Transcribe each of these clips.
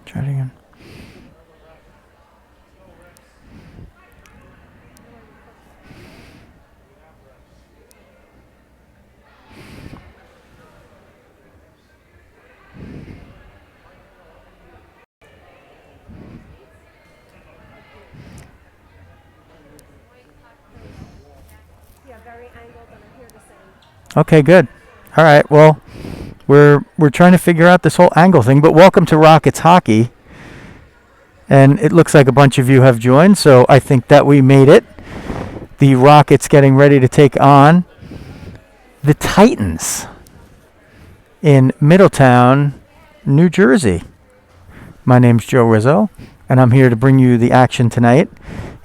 Try it again. Okay, good. All right. Well, we're trying to figure out this whole angle thing. But welcome to Rockets Hockey. And it looks like a bunch of you have joined, so I think that we made it. The Rockets getting ready to take on the Titans in Middletown, New Jersey. My name's Joe Rizzo, and I'm here to bring you the action tonight.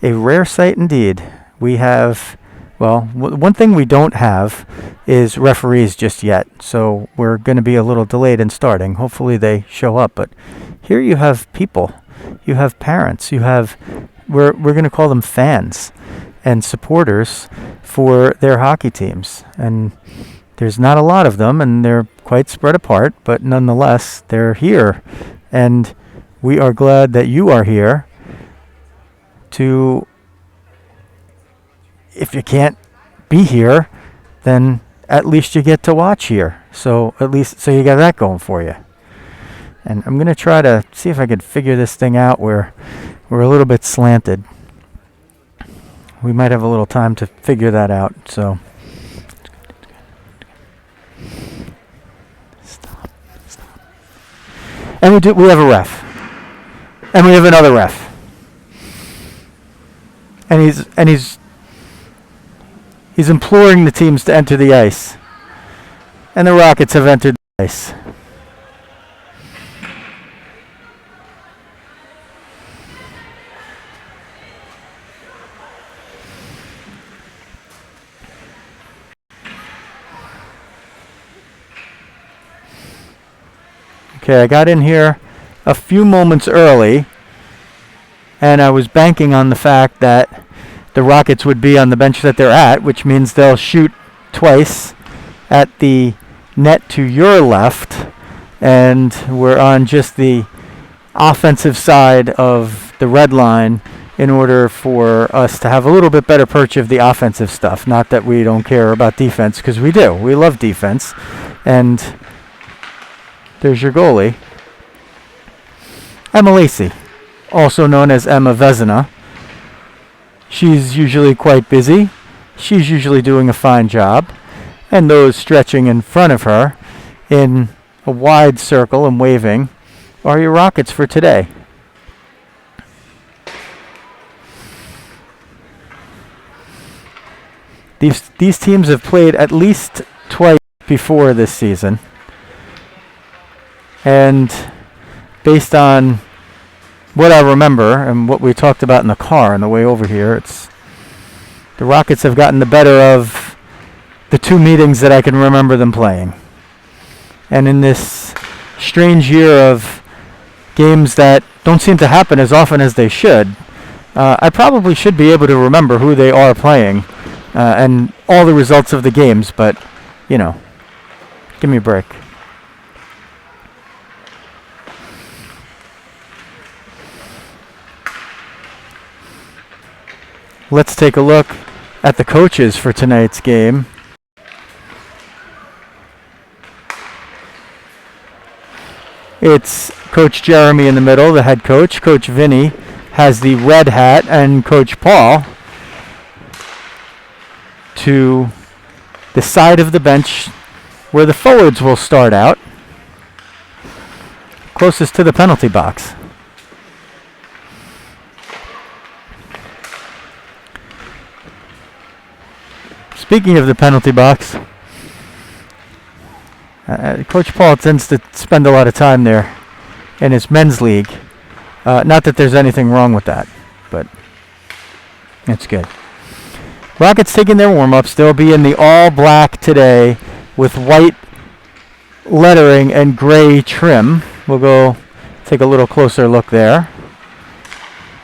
A rare sight indeed. We have, well, one thing we don't have is referees just yet, so we're going to be a little delayed in starting. Hopefully they show up, but here you have people. You have parents. You have, we're going to call them fans and supporters for their hockey teams. And there's not a lot of them, and they're quite spread apart, but nonetheless, they're here. And we are glad that you are here to, if you can't be here, then at least you get to watch here. So at least, so you got that going for you. And I'm going to try to see if I could figure this thing out where we're a little bit slanted. We might have a little time to figure that out. So stop. And we have a ref. And we have another ref. And he's imploring the teams to enter the ice. And the Rockets have entered the ice. Okay, I got in here a few moments early, and I was banking on the fact that the Rockets would be on the bench that they're at, which means they'll shoot twice at the net to your left, and we're on just the offensive side of the red line in order for us to have a little bit better perch of the offensive stuff. Not that we don't care about defense, because we do. We love defense. And there's your goalie, Emma Lacey, also known as Emma Vezina. She's usually quite busy. She's usually doing a fine job. And those stretching in front of her in a wide circle and waving are your Rockets for today. These teams have played at least twice before this season. And based on what I remember and what we talked about in the car on the way over here, it's the Rockets have gotten the better of the two meetings that I can remember them playing. And in this strange year of games that don't seem to happen as often as they should, I probably should be able to remember who they are playing and all the results of the games, but, you know, give me a break. Let's take a look at the coaches for tonight's game. It's Coach Jeremy in the middle, the head coach. Coach Vinny has the red hat, and Coach Paul to the side of the bench where the forwards will start out, closest to the penalty box. Speaking of the penalty box, Coach Paul tends to spend a lot of time there in his men's league. Not that there's anything wrong with that, but it's good. Rockets taking their warm-ups. They'll be in the all-black today with white lettering and gray trim. We'll go take a little closer look there.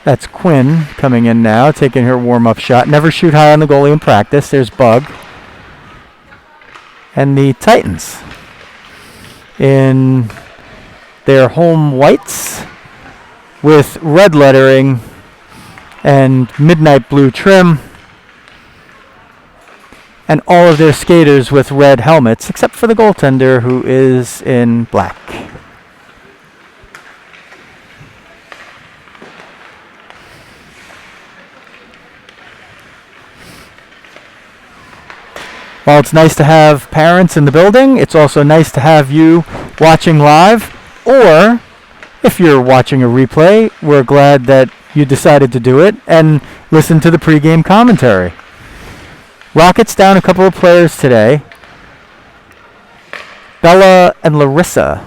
That's Quinn coming in now, taking her warm-up shot. Never shoot high on the goalie in practice. There's Bug. And the Titans in their home whites with red lettering and midnight blue trim, and all of their skaters with red helmets, except for the goaltender, who is in black. While it's nice to have parents in the building, it's also nice to have you watching live, or if you're watching a replay, we're glad that you decided to do it and listen to the pregame commentary. Rockets down a couple of players today. Bella and Larissa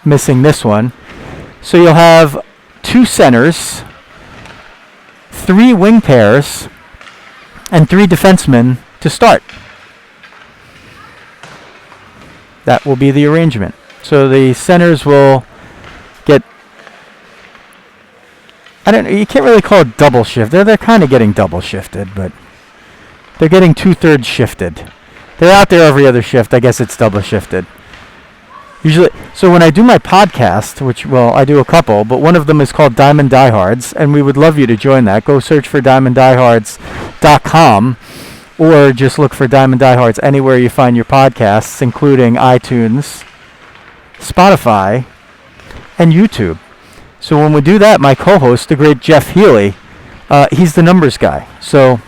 missing this one. So you'll have 2 centers, 3 wing pairs, and 3 defensemen to start. That will be the arrangement. So the centers will get, you can't really call it double shift. They're kind of getting double shifted, but they're getting 2/3 shifted. They're out there every other shift. I guess it's double shifted. Usually, so when I do my podcast, which, well, I do a couple, but one of them is called Diamond Diehards, and we would love you to join that. Go search for diamonddiehards.com, or just look for Diamond Diehards anywhere you find your podcasts, including iTunes, Spotify, and YouTube. So when we do that, my co-host, the great Jeff Healy, he's the numbers guy. So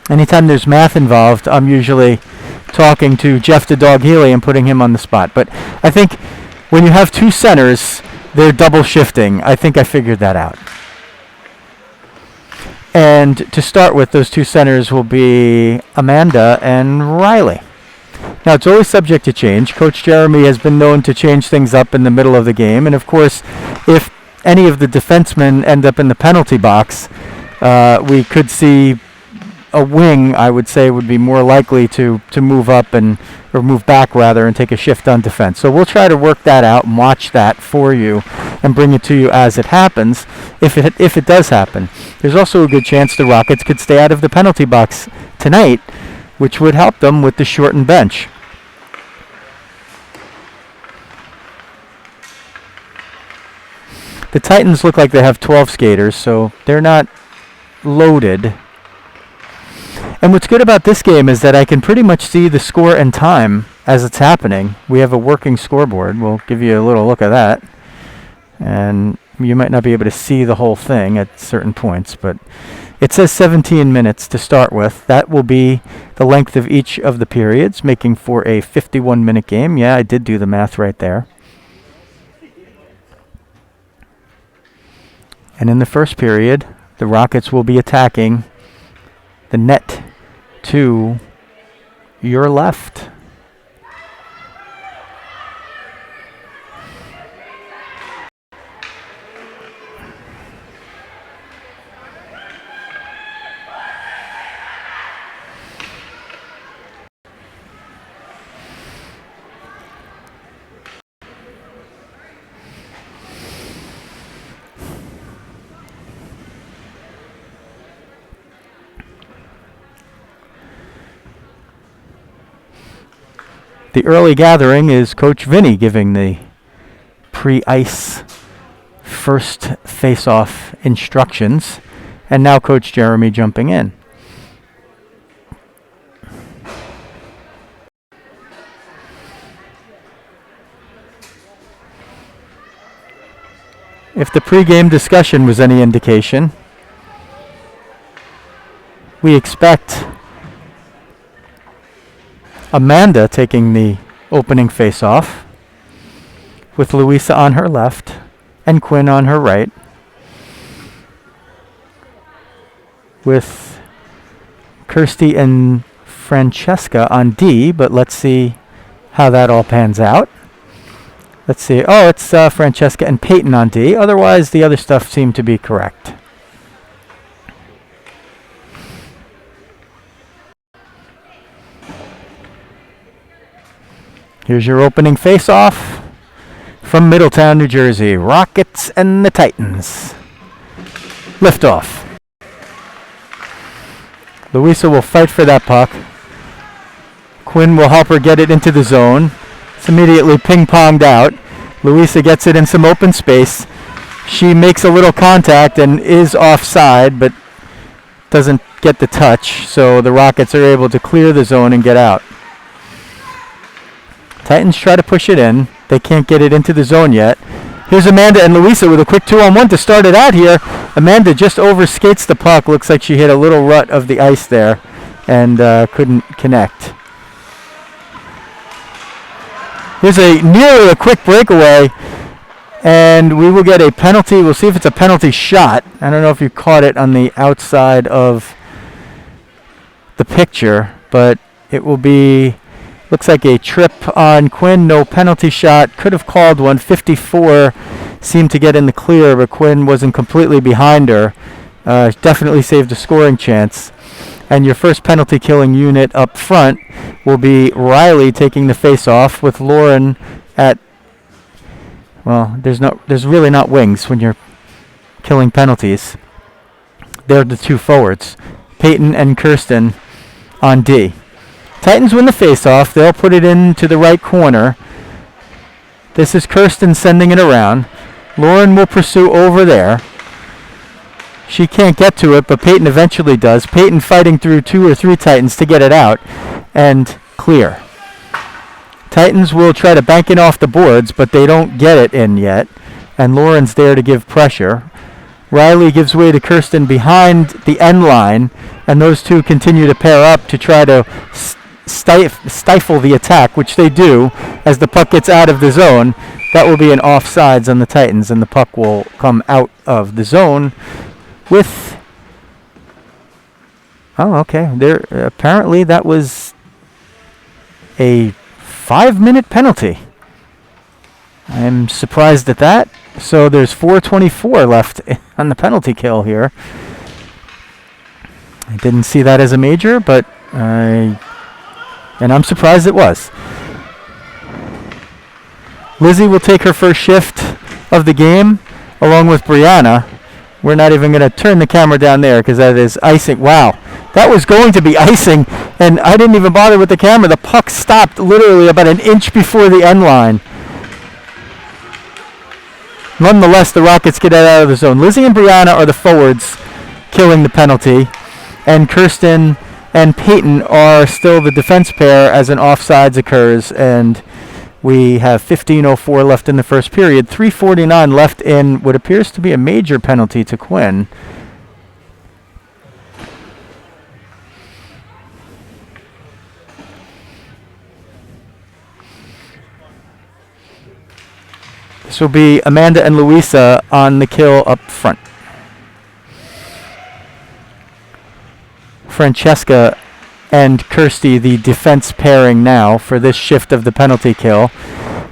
anytime there's math involved, I'm usually talking to Jeff the Dog Healy and putting him on the spot. But I think when you have 2 centers, they're double shifting. I think I figured that out. And to start with, those 2 centers will be Amanda and Riley. Now, it's always subject to change. Coach Jeremy has been known to change things up in the middle of the game. And, of course, if any of the defensemen end up in the penalty box, we could see a wing, I would say, would be more likely to move up or move back, rather, and take a shift on defense. So we'll try to work that out and watch that for you and bring it to you as it happens, if it does happen. There's also a good chance the Rockets could stay out of the penalty box tonight, which would help them with the shortened bench. The Titans look like they have 12 skaters, so they're not loaded. And what's good about this game is that I can pretty much see the score and time as it's happening. We have a working scoreboard. We'll give you a little look at that. And you might not be able to see the whole thing at certain points, but it says 17 minutes to start with. That will be the length of each of the periods, making for a 51-minute game. Yeah, I did do the math right there. And in the first period, the Rockets will be attacking the net to your left. The early gathering is Coach Vinny giving the pre-ice first face-off instructions, and now Coach Jeremy jumping in. If the pregame discussion was any indication, we expect Amanda taking the opening face-off, with Louisa on her left and Quinn on her right, with Kirsty and Francesca on D, but let's see how that all pans out. Let's see. Oh, it's Francesca and Peyton on D. Otherwise, the other stuff seemed to be correct. Here's your opening face-off from Middletown, New Jersey. Rockets and the Titans. Liftoff. Louisa will fight for that puck. Quinn will help her get it into the zone. It's immediately ping-ponged out. Louisa gets it in some open space. She makes a little contact and is offside, but doesn't get the touch, so the Rockets are able to clear the zone and get out. Titans try to push it in. They can't get it into the zone yet. Here's Amanda and Louisa with a quick 2-on-1 to start it out here. Amanda just overskates the puck. Looks like she hit a little rut of the ice there and couldn't connect. Here's nearly a quick breakaway, and we will get a penalty. We'll see if it's a penalty shot. I don't know if you caught it on the outside of the picture, but it will be, looks like a trip on Quinn. No penalty shot. Could have called one. 54 seemed to get in the clear, but Quinn wasn't completely behind her. Definitely saved a scoring chance. And your first penalty killing unit up front will be Riley taking the face off with Lauren at, well, there's really not wings when you're killing penalties. They're the two forwards, Peyton and Kirsten on D. Titans win the face-off. They'll put it into the right corner. This is Kirsten sending it around. Lauren will pursue over there. She can't get to it, but Peyton eventually does. Peyton fighting through 2 or 3 Titans to get it out and clear. Titans will try to bank it off the boards, but they don't get it in yet. And Lauren's there to give pressure. Riley gives way to Kirsten behind the end line, and those two continue to pair up to try to stifle the attack, which they do as the puck gets out of the zone. That will be an offsides on the Titans, and the puck will come out of the zone with... Oh, okay. There. Apparently that was a 5-minute penalty. I'm surprised at that. So there's 4:24 left on the penalty kill here. I didn't see that as a major, but and I'm surprised it was. Lizzie will take her first shift of the game along with Brianna. We're not even going to turn the camera down there because that is icing. Wow, that was going to be icing, and I didn't even bother with the camera. The puck stopped literally about an inch before the end line. Nonetheless, the Rockets get it out of the zone. Lizzie and Brianna are the forwards killing the penalty, and Kirsten and Peyton are still the defense pair as an offsides occurs, and we have 15:04 left in the first period. 3:49 left in what appears to be a major penalty to Quinn. This will be Amanda and Louisa on the kill up front. Francesca and Kirsty, the defense pairing now for this shift of the penalty kill.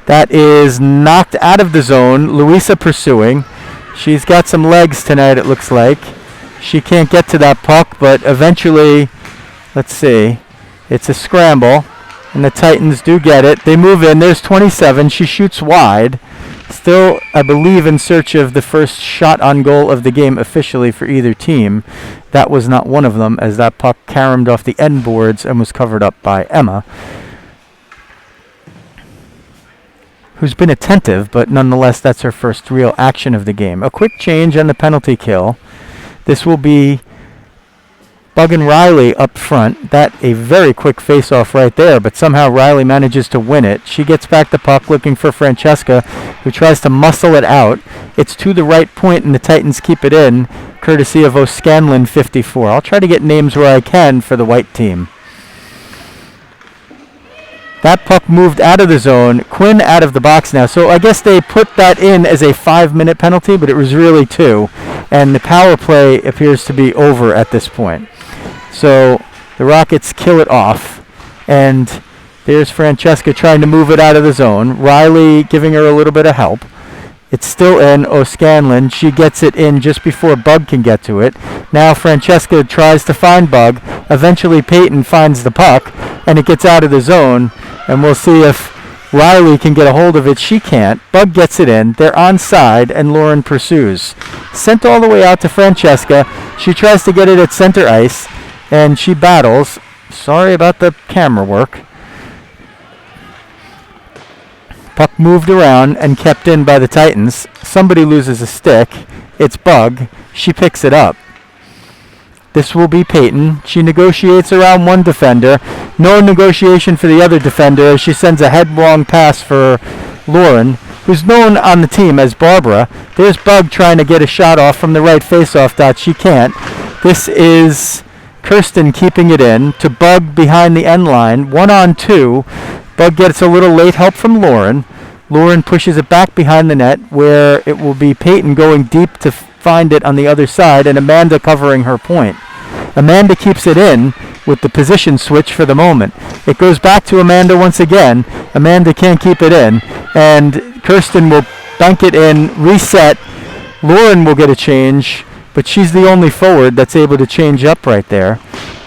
That is knocked out of the zone. Louisa pursuing. She's got some legs tonight, it looks like. She can't get to that puck, but eventually, let's see, it's a scramble, and the Titans do get it. They move in. There's 27. She shoots wide. Still, I believe, in search of the first shot on goal of the game officially for either team. That was not one of them, as that puck caromed off the end boards and was covered up by Emma, who's been attentive, but nonetheless, that's her first real action of the game. A quick change on the penalty kill. This will be Bug and Riley up front. That a very quick face-off right there, but somehow Riley manages to win it. She gets back the puck looking for Francesca, who tries to muscle it out. It's to the right point, and the Titans keep it in, courtesy of O'Scanlan 54. I'll try to get names where I can for the white team. That puck moved out of the zone. Quinn out of the box now. So I guess they put that in as a 5-minute penalty, but it was really 2. And the power play appears to be over at this point. So the Rockets kill it off. And there's Francesca trying to move it out of the zone. Riley giving her a little bit of help. It's still in. O'Scanlan. She gets it in just before Bug can get to it. Now Francesca tries to find Bug. Eventually Peyton finds the puck, and it gets out of the zone. And we'll see if Riley can get a hold of it. She can't. Bug gets it in. They're onside, and Lauren pursues. Sent all the way out to Francesca. She tries to get it at center ice, and she battles. Sorry about the camera work. Puck moved around and kept in by the Titans. somebody loses a stick. It's Bug. She picks it up. This will be Peyton. She negotiates around one defender. No negotiation for the other defender as she sends a headlong pass for Lauren, who's known on the team as Barbara. There's Bug trying to get a shot off from the right face-off dot. She can't. This is Kirsten keeping it in to Bug behind the end line. 1-on-2. Bug gets a little late help from Lauren. Lauren pushes it back behind the net where it will be Peyton going deep to find it on the other side and Amanda covering her point. Amanda keeps it in with the position switch for the moment. It goes back to Amanda once again. Amanda can't keep it in, and Kirsten will bank it in, reset. Lauren will get a change, but she's the only forward that's able to change up right there.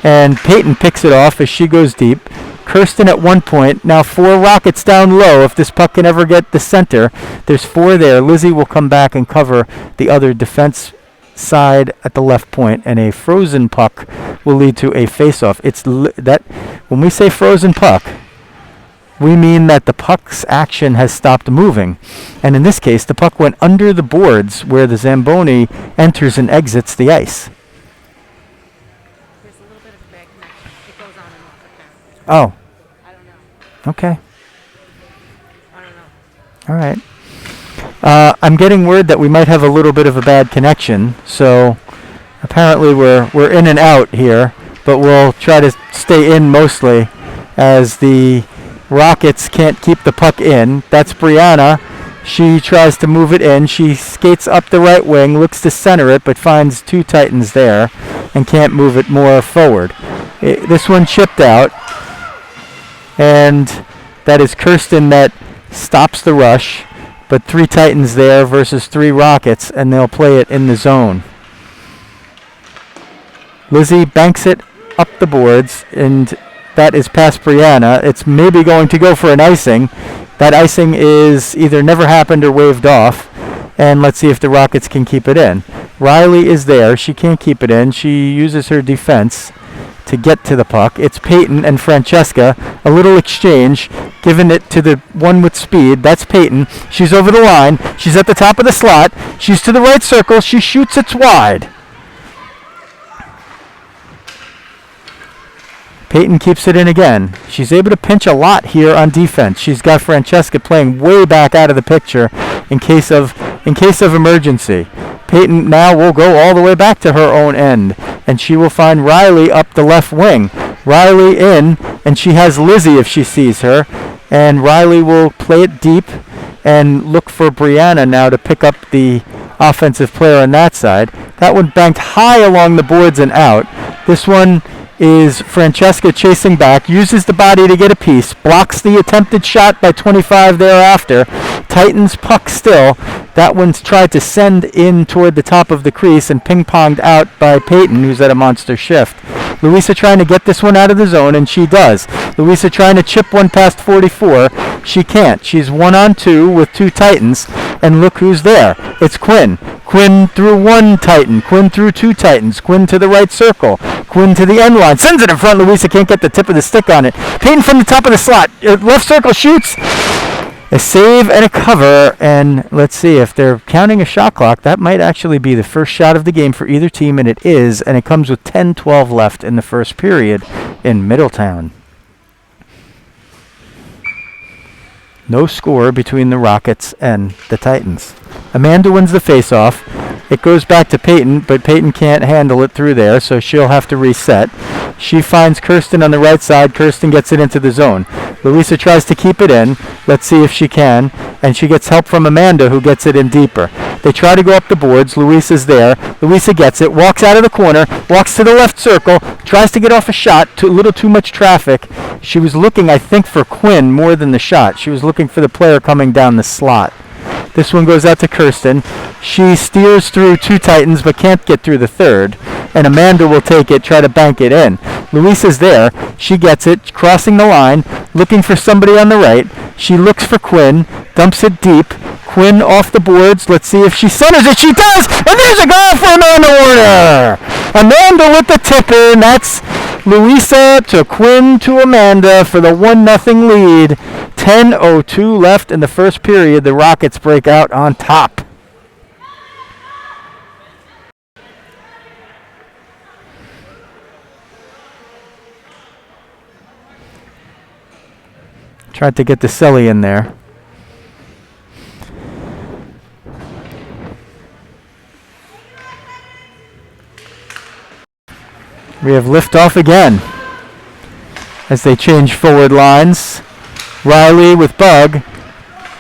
And Peyton picks it off as she goes deep. Kirsten at 1 point. Now 4 Rockets down low. If this puck can ever get the center, there's 4 there. Lizzie will come back and cover the other defense side at the left point, and a frozen puck will lead to a face-off. It's that when we say frozen puck, we mean that the puck's action has stopped moving. And in this case, the puck went under the boards where the Zamboni enters and exits the ice. There's a little bit of a bad connection. It goes on and off. Oh. I don't know. Okay. I don't know. All right. I'm getting word that we might have a little bit of a bad connection, so apparently we're in and out here, but we'll try to stay in mostly as the Rockets can't keep the puck in. That's Brianna. She tries to move it in. She skates up the right wing, looks to center it, but finds 2 Titans there and can't move it more forward. This one chipped out, and that is Kirsten that stops the rush. But 3 Titans there versus 3 Rockets, and they'll play it in the zone. Lizzie banks it up the boards, and that is past Brianna. It's maybe going to go for an icing. That icing is either never happened or waved off. And let's see if the Rockets can keep it in. Riley is there. She can't keep it in. She uses her defense to get to the puck. It's Peyton and Francesca. A little exchange, giving it to the one with speed. That's Peyton. She's over the line. She's at the top of the slot. She's to the right circle. She shoots it wide. Peyton keeps it in again. She's able to pinch a lot here on defense. She's got Francesca playing way back out of the picture in case of emergency. Peyton now will go all the way back to her own end, and she will find Riley up the left wing. Riley in, and she has Lizzie if she sees her, and Riley will play it deep and look for Brianna now to pick up the offensive player on that side. That one banked high along the boards and out. This one is Francesca chasing back, uses the body to get a piece, blocks the attempted shot by 25 thereafter. Titans puck still. That one's tried to send in toward the top of the crease and ping-ponged out by Peyton, who's at a monster shift. Louisa trying to get this one out of the zone, and she does. Louisa trying to chip one past 44. She can't. She's 1-on-2 with 2 Titans, and look who's there. It's Quinn. Quinn through 1 Titan. Quinn through 2 Titans. Quinn to the right circle. Quinn to the end line. Sends it in front. Louisa can't get the tip of the stick on it. Peyton from the top of the slot. Left circle shoots. A save and a cover, and let's see if they're counting a shot clock. That might actually be the first shot of the game for either team, and it is, and it comes with 10-12 left in the first period in Middletown. No score between the Rockets and the Titans. Amanda wins the faceoff. It goes back to Peyton, but Peyton can't handle it through there, so she'll have to reset. She finds Kirsten on the right side. Kirsten gets it into the zone. Louisa tries to keep it in. Let's see if she can. And she gets help from Amanda, who gets it in deeper. They try to go up the boards. Louisa's there. Louisa gets it, walks out of the corner, walks to the left circle, tries to get off a shot. A little too much traffic. She was looking, I think, for Quinn more than the shot. She was looking for the player coming down the slot. This one goes out to Kirsten. She steers through 2 Titans but can't get through the third. And Amanda will take it, try to bank it in. Louisa's there. She gets it, crossing the line, looking for somebody on the right. She looks for Quinn, dumps it deep. Quinn off the boards. Let's see if she centers it. She does! And there's a goal for Amanda Warner! Amanda with the tipper, and that's Louisa to Quinn to Amanda for the 1-0 lead. 10:02 left in the first period. The Rockets break out on top. Tried to get the Selly in there. We have liftoff again as they change forward lines. Riley with Bug.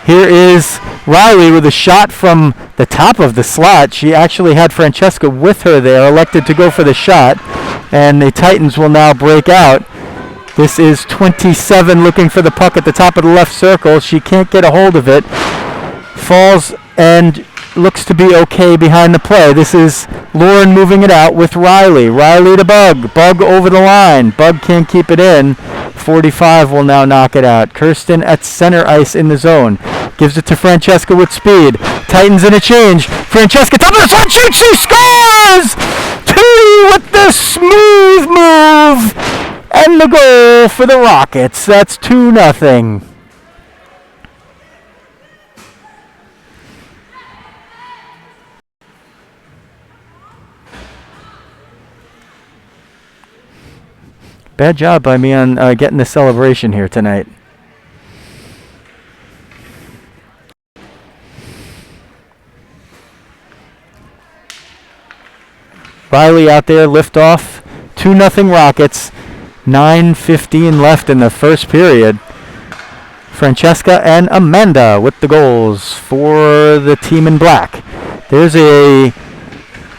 Here is Riley with a shot from the top of the slot. She actually had Francesca with her there, elected to go for the shot, and the Titans will now break out. This is 27 looking for the puck at the top of the left circle. She can't get a hold of it. Falls and looks to be okay behind the play. This is Lauren moving it out with Riley. Riley to Bug. Bug over the line. Bug can't keep it in. 45 will now knock it out. Kirsten at center ice in the zone. Gives it to Francesca with speed. Titans in a change. Francesca top of the slot shoots. She scores! 2 with the smooth move. And the goal for the Rockets. That's 2-0. Bad job by me on getting the celebration here tonight. Riley out there, liftoff. 2-0 Rockets. 9:15 left in the first period. Francesca and Amanda with the goals for the team in black. There's a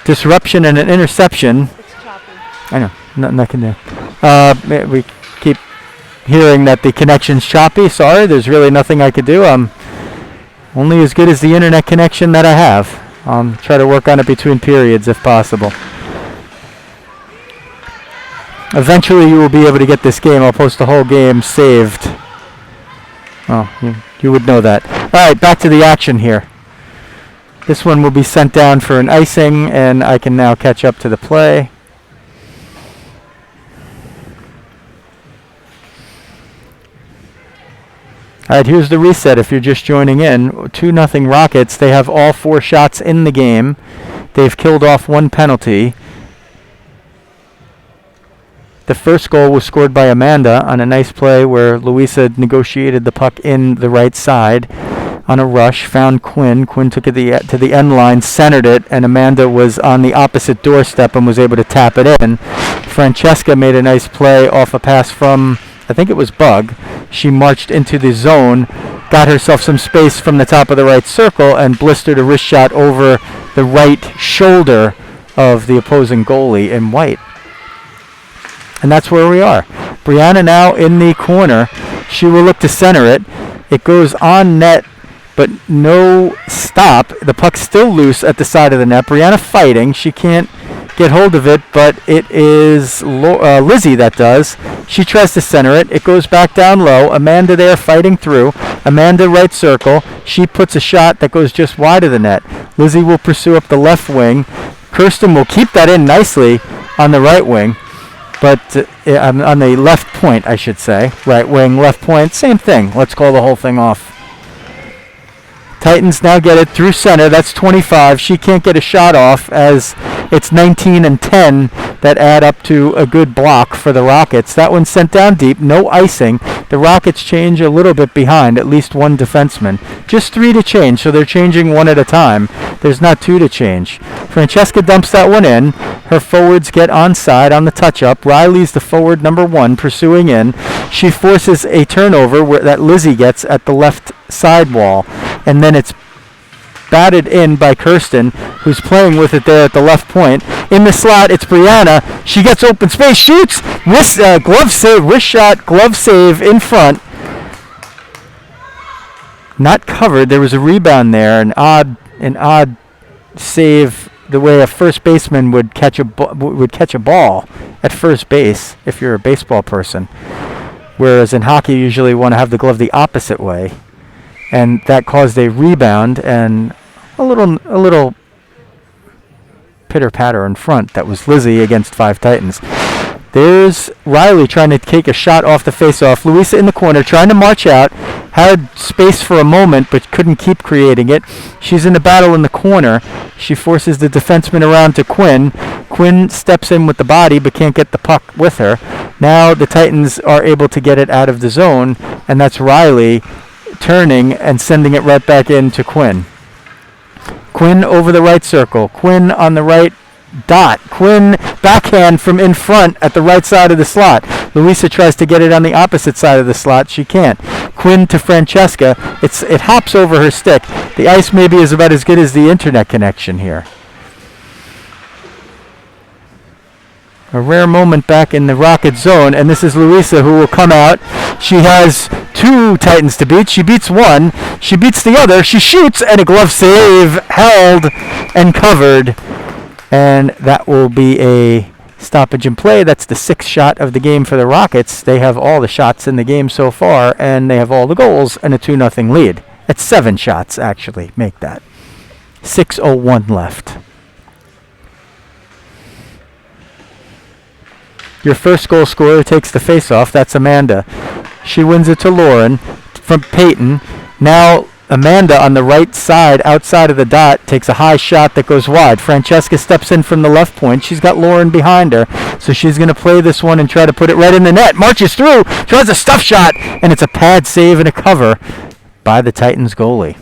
disruption and an interception. It's choppy. I know, nothing I can do. We keep hearing that the connection's choppy. Sorry, there's really nothing I could do. I'm only as good as the internet connection that I have. Try to work on it between periods if possible. Eventually you will be able to get this game. I'll post the whole game saved. Oh, you would know that. Alright, back to the action here. This one will be sent down for an icing, and I can now catch up to the play. Alright, here's the reset if you're just joining in. 2-0 Rockets. They have all 4 shots in the game. They've killed off 1 penalty. The first goal was scored by Amanda on a nice play where Louisa negotiated the puck in the right side on a rush, found Quinn. Quinn took it to the end line, centered it, and Amanda was on the opposite doorstep and was able to tap it in. Francesca made a nice play off a pass from, I think it was Bug. She marched into the zone, got herself some space from the top of the right circle, and blistered a wrist shot over the right shoulder of the opposing goalie in white. And that's where we are. Brianna now in the corner. She will look to center it. It goes on net, but no stop. The puck's still loose at the side of the net. Brianna fighting. She can't get hold of it, but it is Lizzie that does. She tries to center it. It goes back down low. Amanda there fighting through. Amanda right circle. She puts a shot that goes just wide of the net. Lizzie will pursue up the left wing. Kirsten will keep that in nicely on the right wing. But on the left point, I should say. Right wing, left point, same thing. Let's call the whole thing off. Titans now get it through center. That's 25. She can't get a shot off as it's 19 and 10 that add up to a good block for the Rockets. That one's sent down deep. No icing. The Rockets change a little bit behind, at least 1 defenseman. Just 3 to change, so they're changing 1 at a time. There's not 2 to change. Francesca dumps that one in. Her forwards get onside on the touch-up. Riley's the forward number 1 pursuing in. She forces a turnover that Lizzie gets at the left side wall. And then it's batted in by Kirsten, who's playing with it there at the left point. In the slot, it's Brianna. She gets open space, shoots, glove save, wrist shot, glove save in front. Not covered. There was a rebound there, an odd save, the way a first baseman would catch a ball at first base if you're a baseball person. Whereas in hockey, you usually want to have the glove the opposite way. And that caused a rebound and a little pitter-patter in front. That was Lizzie against 5 Titans. There's Riley trying to take a shot off the face-off. Louisa in the corner trying to march out. Had space for a moment, but couldn't keep creating it. She's in the battle in the corner. She forces the defenseman around to Quinn. Quinn steps in with the body, but can't get the puck with her. Now the Titans are able to get it out of the zone and that's Riley turning and sending it right back in to Quinn. Quinn over the right circle. Quinn on the right dot. Quinn backhand from in front at the right side of the slot. Louisa tries to get it on the opposite side of the slot. She can't. Quinn to Francesca. It hops over her stick. The ice maybe is about as good as the internet connection here. A rare moment back in the Rocket zone, and this is Louisa who will come out. She has 2 Titans to beat. She beats one. She beats the other. She shoots, and a glove save held and covered. And that will be a stoppage in play. That's the 6th shot of the game for the Rockets. They have all the shots in the game so far, and they have all the goals and a 2-0 lead. It's 7 shots, actually, make that. 6:01 left. Your first goal scorer takes the face-off. That's Amanda. She wins it to Lauren from Peyton. Now Amanda on the right side, outside of the dot, takes a high shot that goes wide. Francesca steps in from the left point. She's got Lauren behind her, so she's going to play this one and try to put it right in the net. Marches through, tries a stuff shot, and it's a pad save and a cover by the Titans goalie.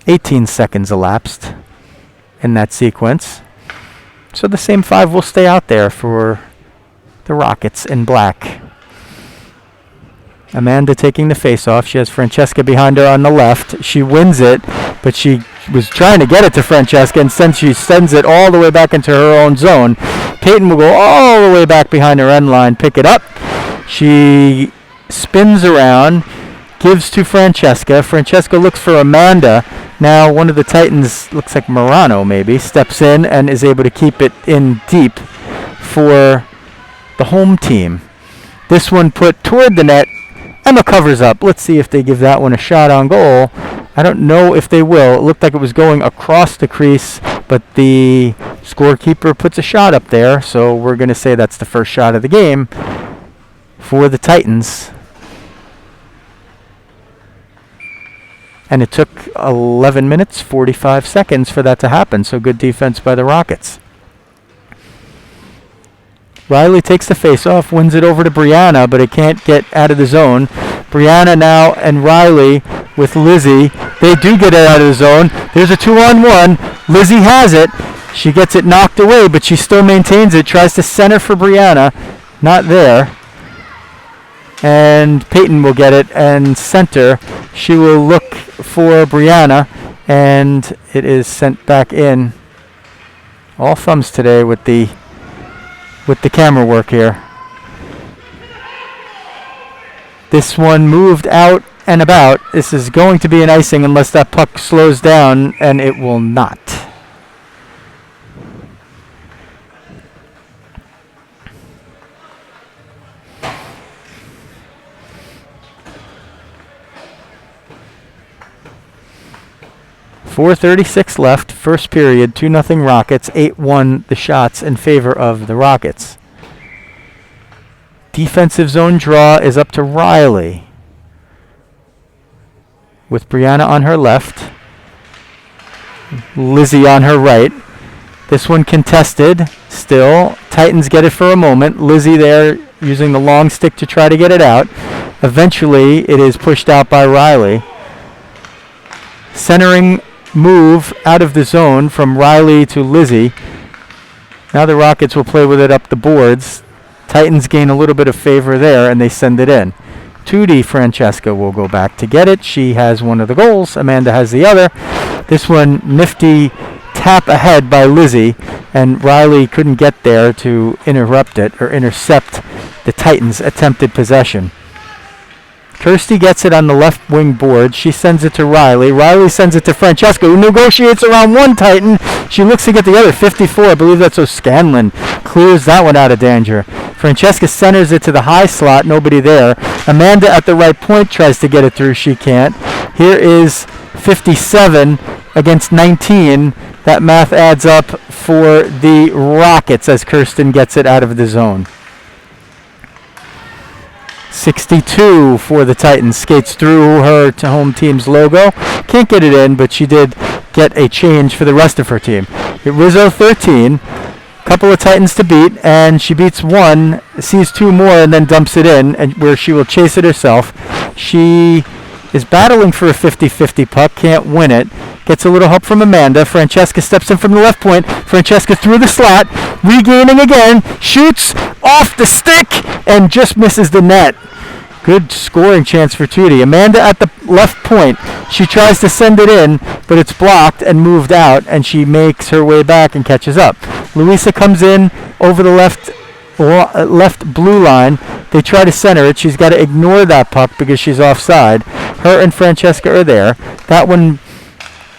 18 seconds elapsed in that sequence. So the same 5 will stay out there for the Rockets in black. Amanda taking the face-off. She has Francesca behind her on the left. She wins it, but she was trying to get it to Francesca, and since she sends it all the way back into her own zone, Peyton will go all the way back behind her end line, pick it up. She spins around, gives to Francesca. Francesca looks for Amanda. Now one of the Titans, looks like Morano maybe, steps in and is able to keep it in deep for the home team. This one put toward the net. Emma covers up. Let's see if they give that one a shot on goal. I don't know if they will. It looked like it was going across the crease, but the scorekeeper puts a shot up there, so we're going to say that's the first shot of the game for the Titans. And it took 11 minutes, 45 seconds for that to happen, so good defense by the Rockets. Riley takes the face-off, wins it over to Brianna, but it can't get out of the zone. Brianna now and Riley with Lizzie. They do get it out of the zone. There's a 2-on-1. Lizzie has it. She gets it knocked away, but she still maintains it. Tries to center for Brianna. Not there. And Peyton will get it and center. She will look for Brianna, and it is sent back in. All thumbs today with the camera work here. This one moved out and about. This is going to be an icing unless that puck slows down, and it will not. .436 left, first period, 2-0 Rockets, 8-1 the shots in favor of the Rockets. Defensive zone draw is up to Riley, with Brianna on her left, Lizzie on her right. This one contested, still. Titans get it for a moment. Lizzie there using the long stick to try to get it out. Eventually, it is pushed out by Riley. Centering move out of the zone from Riley to Lizzie. Now the Rockets will play with it up the boards. Titans gain a little bit of favor there, and they send it in. 2D Francesca will go back to get it. She has one of the goals. Amanda has the other. This one, nifty tap ahead by Lizzie, and Riley couldn't get there to interrupt it or intercept the Titans' attempted possession. Kirsty gets it on the left wing board. She sends it to Riley. Riley sends it to Francesca, who negotiates around one Titan. She looks to get the other, 54. I believe that's O'Scanlan. Clears that one out of danger. Francesca centers it to the high slot. Nobody there. Amanda at the right point tries to get it through. She can't. Here is 57 against 19. That math adds up for the Rockets as Kirsten gets it out of the zone. 62 for the Titans. Skates through her to home team's logo. Can't get it in, but she did get a change for the rest of her team. Rizzo 13. couple of Titans to beat, and she beats one, sees two more, and then dumps it in, and where she will chase it herself. She is battling for a 50-50 puck, can't win it. Gets a little help from Amanda. Francesca steps in from the left point. Francesca through the slot, regaining again, shoots off the stick, and just misses the net. Good scoring chance for Tootie. Amanda at the left point. She tries to send it in, but it's blocked and moved out, and she makes her way back and catches up. Louisa comes in over the left blue line. They try to center it. She's got to ignore that puck because she's offside. Her and Francesca are there. That one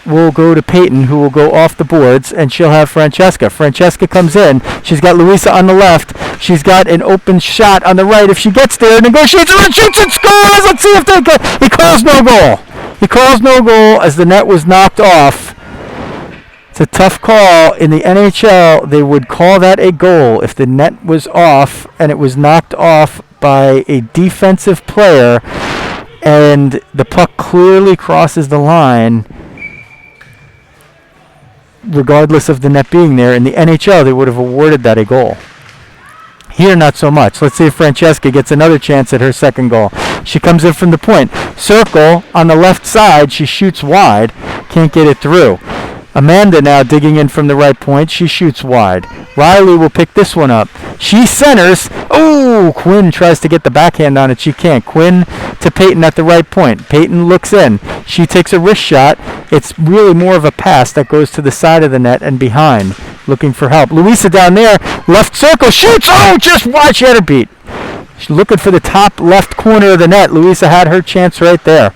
will go to Peyton, who will go off the boards, and she'll have Francesca. Francesca comes in. She's got Louisa on the left. She's got an open shot on the right. If she gets there, negotiates and shoots and scores. Let's see if they can. He calls no goal. He calls no goal as the net was knocked off. It's a tough call. In the NHL, they would call that a goal if the net was off and it was knocked off by a defensive player and the puck clearly crosses the line. Regardless of the net being there, in the NHL, they would have awarded that a goal. Here, not so much. Let's see if Francesca gets another chance at her second goal. She comes in from the point. Circle on the left side. She shoots wide. Can't get it through. Amanda now digging in from the right point. She shoots wide. Riley will pick this one up. She centers. Oh, Quinn tries to get the backhand on it. She can't. Quinn to Peyton at the right point. Peyton looks in. She takes a wrist shot. It's really more of a pass that goes to the side of the net and behind, looking for help. Louisa down there, left circle, shoots. Oh, just wide. She had her beat. She's looking for the top left corner of the net. Louisa had her chance right there.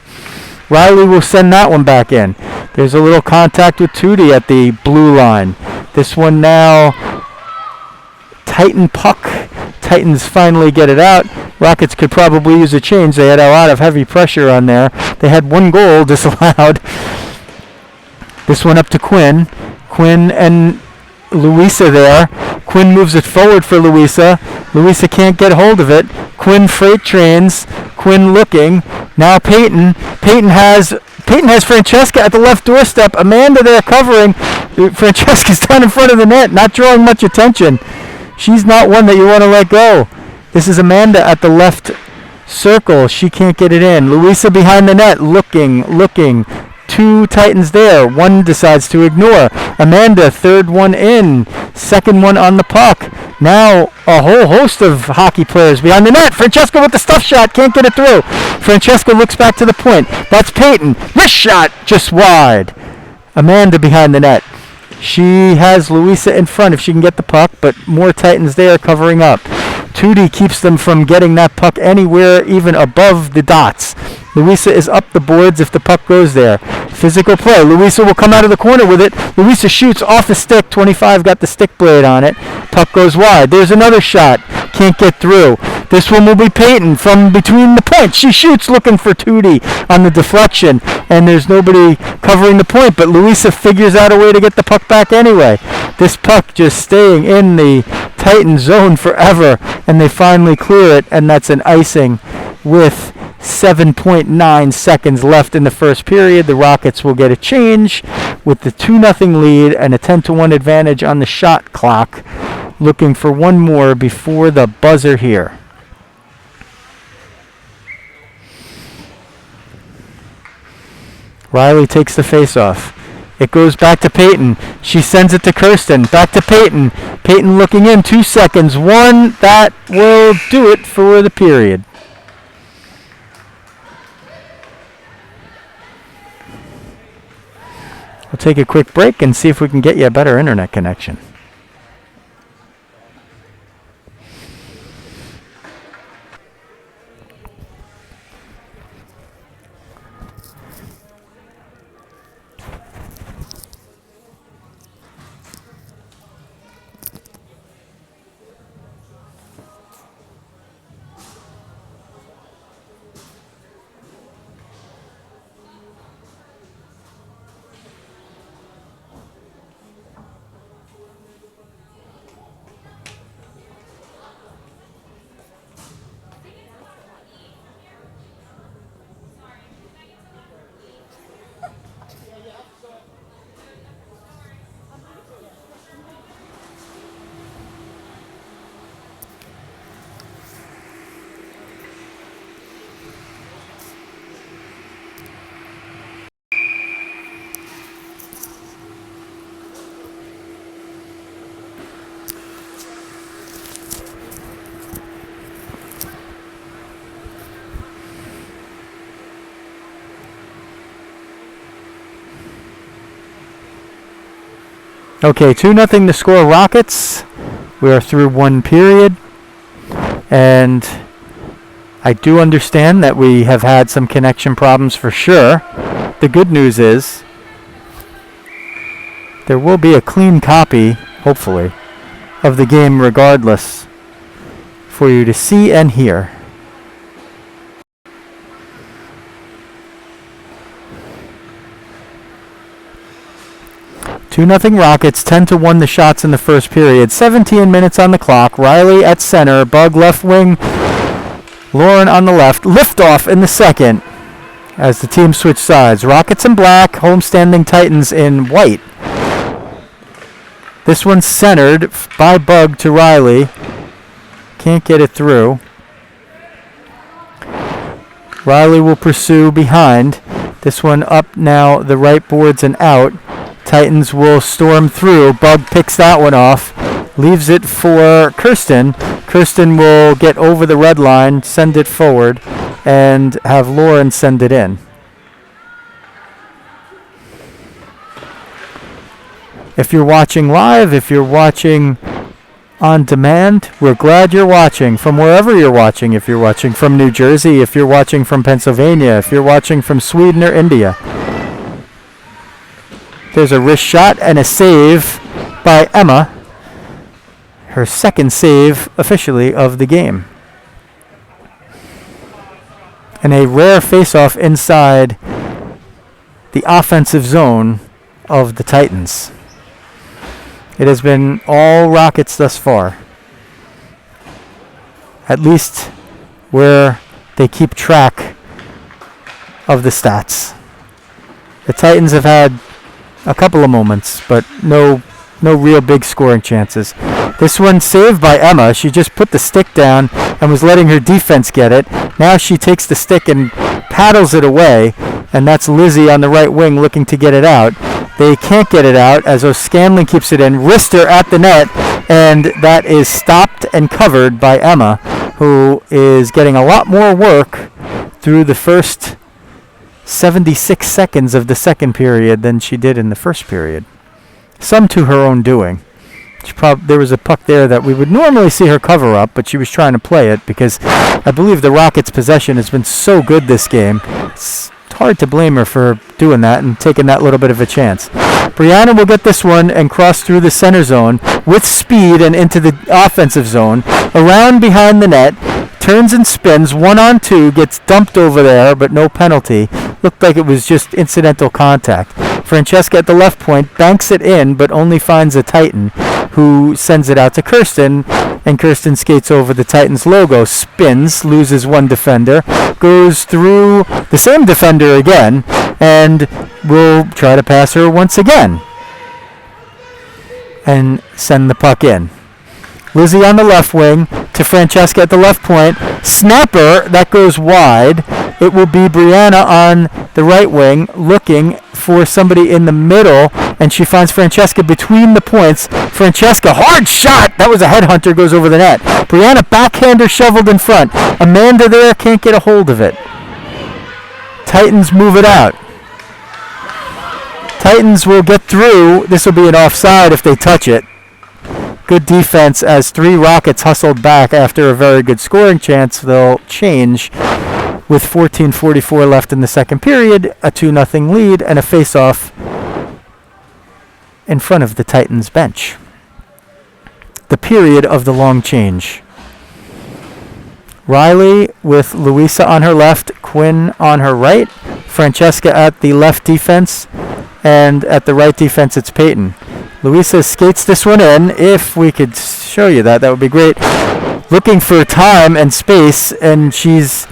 Riley will send that one back in. There's a little contact with Tootie at the blue line. This one now, Titan puck. Titans finally get it out. Rockets could probably use a change. They had a lot of heavy pressure on there. They had one goal disallowed. This one up to Quinn. Quinn and Louisa there. Quinn moves it forward for Louisa. Louisa can't get hold of it. Quinn freight trains. Quinn looking. Now Peyton. Peyton has Francesca at the left doorstep. Amanda there covering. Francesca's down in front of the net, not drawing much attention. She's not one that you want to let go. This is Amanda at the left circle. She can't get it in. Louisa behind the net, looking. Two Titans there. One decides to ignore. Amanda, third one in. Second one on the puck. Now a whole host of hockey players behind the net. Francesca with the stuff shot. Can't get it through. Francesca looks back to the point. That's Peyton. Wrist shot just wide. Amanda behind the net. She has Louisa in front if she can get the puck, but more Titans there covering up. Tootie keeps them from getting that puck anywhere even above the dots. Louisa is up the boards if the puck goes there. Physical play. Louisa will come out of the corner with it. Louisa shoots off the stick. 25 got the stick blade on it. Puck goes wide. There's another shot. Can't get through. This one will be Peyton from between the points. She shoots looking for Tootie on the deflection, and there's nobody covering the point, but Louisa figures out a way to get the puck back anyway. This puck just staying in the Titan zone forever, and they finally clear it, and that's an icing with 7.9 seconds left in the first period. The Rockets will get a change with the 2-0 lead and a 10-1 advantage on the shot clock, looking for one more before the buzzer here. Riley takes the face-off. It goes back to Peyton. She sends it to Kirsten. Back to Peyton. Peyton looking in. 2 seconds. One. That will do it for the period. We'll take a quick break and see if we can get you a better internet connection. Okay, 2-0 to score Rockets. We are through one period. And I do understand that we have had some connection problems for sure. The good news is there will be a clean copy, hopefully, of the game regardless for you to see and hear. Two nothing Rockets, 10-1 the shots in the first period. 17 minutes on the clock. Riley at center, Bug left wing, Lauren on the left. Liftoff in the second as the team switch sides. Rockets in black, homestanding Titans in white. This one's centered by Bug to Riley. Can't get it through. Riley will pursue behind. This one up now, the right boards and out. Titans will storm through. Bug picks that one off. Leaves it for Kirsten. Kirsten will get over the red line, send it forward, and have Lauren send it in. If you're watching live, if you're watching on demand, we're glad you're watching from wherever you're watching. If you're watching from New Jersey, if you're watching from Pennsylvania, if you're watching from Sweden or India. There's a wrist shot and a save by Emma. Her second save officially of the game. And a rare face-off inside the offensive zone of the Titans. It has been all Rockets thus far. At least where they keep track of the stats. The Titans have had a couple of moments, but no real big scoring chances. This one saved by Emma. She just put the stick down and was letting her defense get it. Now she takes the stick and paddles it away, and that's Lizzie on the right wing looking to get it out. They can't get it out as O'Scanlan keeps it in. Wrister at the net, and that is stopped and covered by Emma, who is getting a lot more work through the first 76 seconds of the second period than she did in the first period. Some to her own doing. There was a puck there that we would normally see her cover up, but she was trying to play it because I believe the Rockets' possession has been so good this game. It's hard to blame her for doing that and taking that little bit of a chance. Brianna will get this one and cross through the center zone with speed and into the offensive zone. Around behind the net, turns and spins, 1-on-2, gets dumped over there, but no penalty. Looked like it was just incidental contact. Francesca at the left point banks it in, but only finds a Titan, who sends it out to Kirsten, and Kirsten skates over the Titans logo, spins, loses one defender, goes through the same defender again, and will try to pass her once again, and send the puck in. Lizzie on the left wing to Francesca at the left point. Snapper, that goes wide. It will be Brianna on the right wing looking for somebody in the middle, and she finds Francesca between the points. Francesca, hard shot! That was a headhunter, goes over the net. Brianna, backhander shoveled in front. Amanda there can't get a hold of it. Titans move it out. Titans will get through. This will be an offside if they touch it. Good defense as 3 Rockets hustled back after a very good scoring chance. They'll change with 14:44 left in the second period, a 2-0 lead, and a face-off in front of the Titans bench. The period of the long change. Riley with Louisa on her left, Quinn on her right, Francesca at the left defense, and at the right defense it's Peyton. Louisa skates this one in. If we could show you that, that would be great. Looking for time and space, and she's,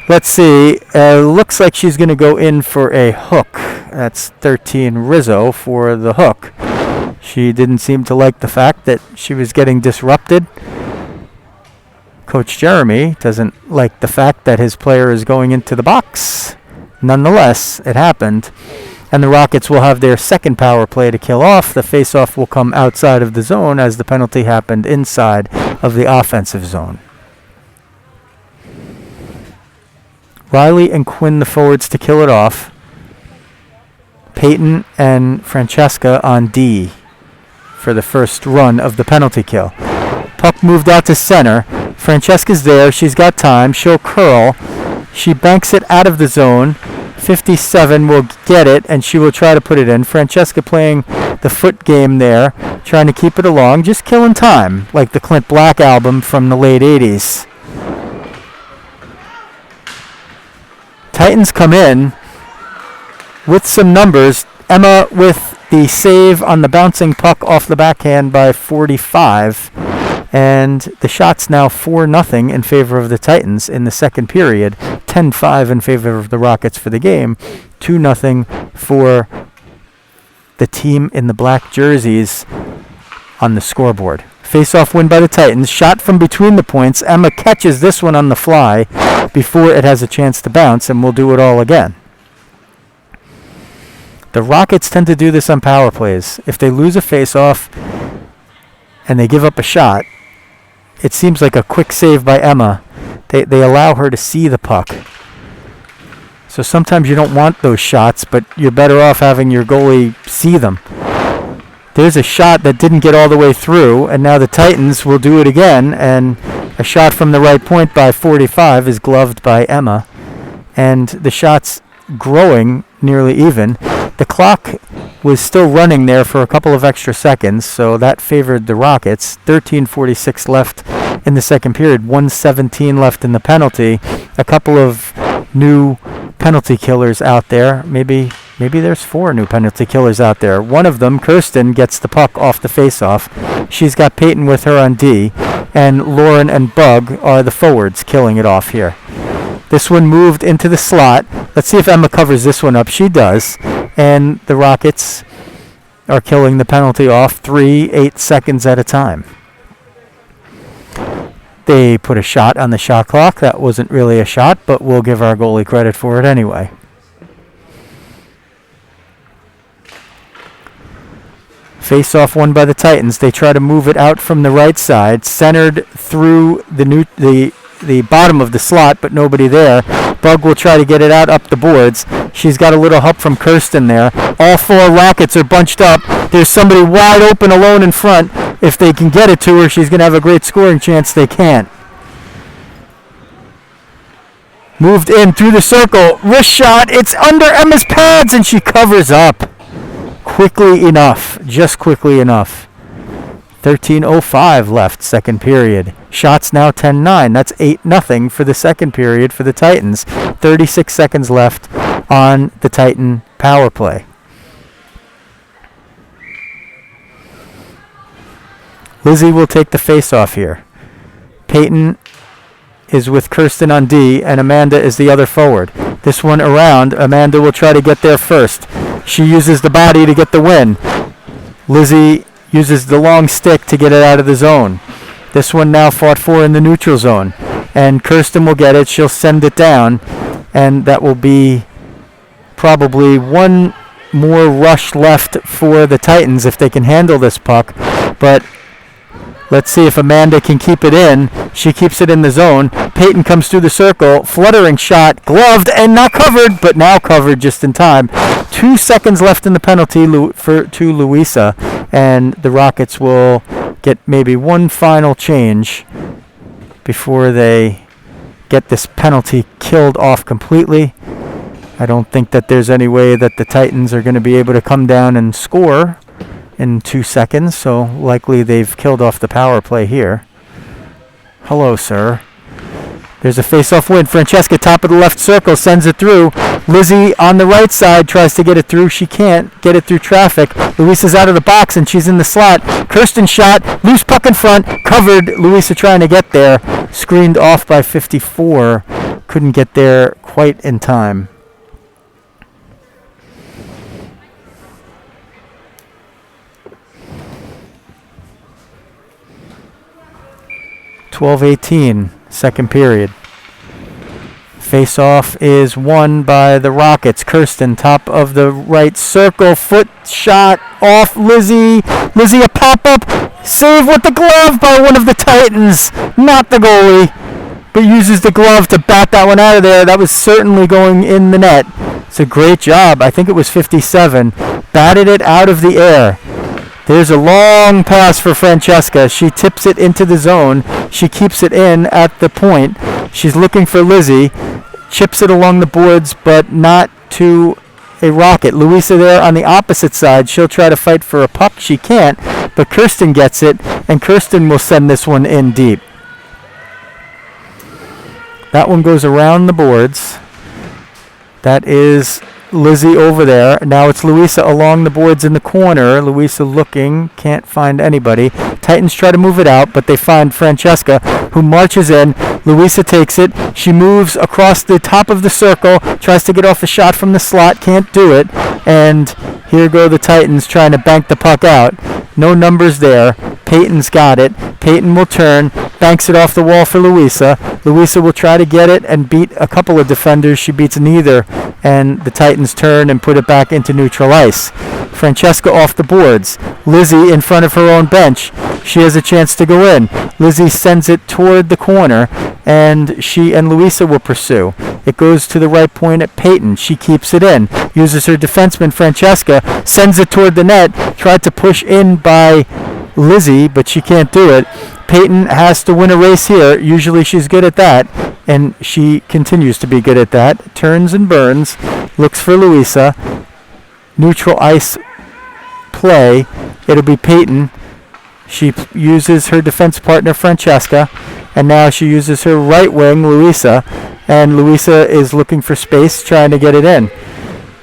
let's see, looks like she's going to go in for a hook. That's 13 Rizzo for the hook. She didn't seem to like the fact that she was getting disrupted. Coach Jeremy doesn't like the fact that his player is going into the box. Nonetheless, it happened. And the Rockets will have their second power play to kill off. The face-off will come outside of the zone as the penalty happened inside of the offensive zone. Riley and Quinn, the forwards, to kill it off. Peyton and Francesca on D. for the first run of the penalty kill. Puck moved out to center. Francesca's there. She's got time. She'll curl. She banks it out of the zone. 57 will get it, and she will try to put it in. Francesca playing the foot game there, trying to keep it along, just killing time, like the Clint Black album from the late 80s. Titans come in with some numbers. Emma with the save on the bouncing puck off the backhand by 45. And the shot's now 4-0 in favor of the Titans in the second period. 10-5 in favor of the Rockets for the game. 2-0 for the team in the black jerseys on the scoreboard. Face-off win by the Titans. Shot from between the points. Emma catches this one on the fly before it has a chance to bounce, and we'll do it all again. The Rockets tend to do this on power plays. If they lose a face-off and they give up a shot, it seems like a quick save by Emma. They allow her to see the puck. So sometimes you don't want those shots, but you're better off having your goalie see them. There's a shot that didn't get all the way through, and now the Titans will do it again, and a shot from the right point by 45 is gloved by Emma, and the shot's growing nearly even. The clock was still running there for a couple of extra seconds, so that favored the Rockets. 13:46 left in the second period, 1:17 left in the penalty. A couple of new penalty killers out there. Maybe there's 4 new penalty killers out there. One of them, Kirsten, gets the puck off the faceoff. She's got Peyton with her on D, and Lauren and Bug are the forwards killing it off here. This one moved into the slot. Let's see if Emma covers this one up. She does. And the Rockets are killing the penalty off 8 seconds at a time. They put a shot on the shot clock. That wasn't really a shot, but we'll give our goalie credit for it anyway. Face-off won by the Titans. They try to move it out from the right side, centered through the bottom of the slot, but nobody there. Bug will try to get it out up the boards. She's got a little help from Kirsten there. All 4 Rockets are bunched up. There's somebody wide open alone in front. If they can get it to her, she's going to have a great scoring chance. They can't. Moved in through the circle. Wrist shot. It's under Emma's pads, and she covers up. Quickly enough. Just quickly enough. 13:05 left, second period. Shots now 10-9. That's 8-0 for the second period for the Titans. 36 seconds left on the Titan power play. Lizzie will take the face-off here. Peyton is with Kirsten on D, and Amanda is the other forward. This one around. Amanda will try to get there first. She uses the body to get the win. Lizzie uses the long stick to get it out of the zone. This one now fought for in the neutral zone. And Kirsten will get it. She'll send it down. And that will be probably one more rush left for the Titans if they can handle this puck. But let's see if Amanda can keep it in. She keeps it in the zone. Peyton comes through the circle. Fluttering shot. Gloved and not covered, but now covered just in time. 2 seconds left in the penalty to Louisa. And the Rockets will get maybe one final change before they get this penalty killed off completely. I don't think that there's any way that the Titans are going to be able to come down and score in 2 seconds, so likely they've killed off the power play here. Hello, sir. There's a face-off win. Francesca, top of the left circle, sends it through. Lizzie on the right side tries to get it through. She can't get it through traffic. Luisa's out of the box, and she's in the slot. Kirsten shot. Loose puck in front. Covered. Luisa trying to get there. Screened off by 54. Couldn't get there quite in time. (12:18) second period. Face-off is won by the Rockets. Kirsten, top of the right circle, foot shot off Lizzie. Lizzie, a pop-up, save with the glove by one of the Titans. Not the goalie, but uses the glove to bat that one out of there. That was certainly going in the net. It's a great job. I think it was 57. Batted it out of the air. There's a long pass for Francesca. She tips it into the zone. She keeps it in at the point. She's looking for Lizzie. Chips it along the boards, but not to a rocket. Louisa there on the opposite side. She'll try to fight for a puck. She can't, but Kirsten gets it, and Kirsten will send this one in deep. That one goes around the boards. That is Lizzie over there. Now it's Louisa along the boards in the corner. Louisa looking, can't find anybody. Titans try to move it out, but they find Francesca, who marches in. Louisa takes it. She moves across the top of the circle, tries to get off a shot from the slot, can't do it. And here go the Titans trying to bank the puck out. No numbers there. Peyton's got it. Peyton will turn, banks it off the wall for Louisa. Louisa will try to get it and beat a couple of defenders. She beats neither, and the Titans turn and put it back into neutral ice. Francesca off the boards. Lizzie in front of her own bench. She has a chance to go in. Lizzie sends it toward the corner, and she and Louisa will pursue. It goes to the right point at Peyton. She keeps it in. Uses her defenseman, Francesca. Sends it toward the net. Tried to push in by Lizzie, but she can't do it. Peyton has to win a race here. Usually she's good at that, and she continues to be good at that. Turns and burns. Looks for Louisa. Neutral ice play. It'll be Peyton. She uses her defense partner, Francesca, and now she uses her right wing, Louisa, and Louisa is looking for space, trying to get it in.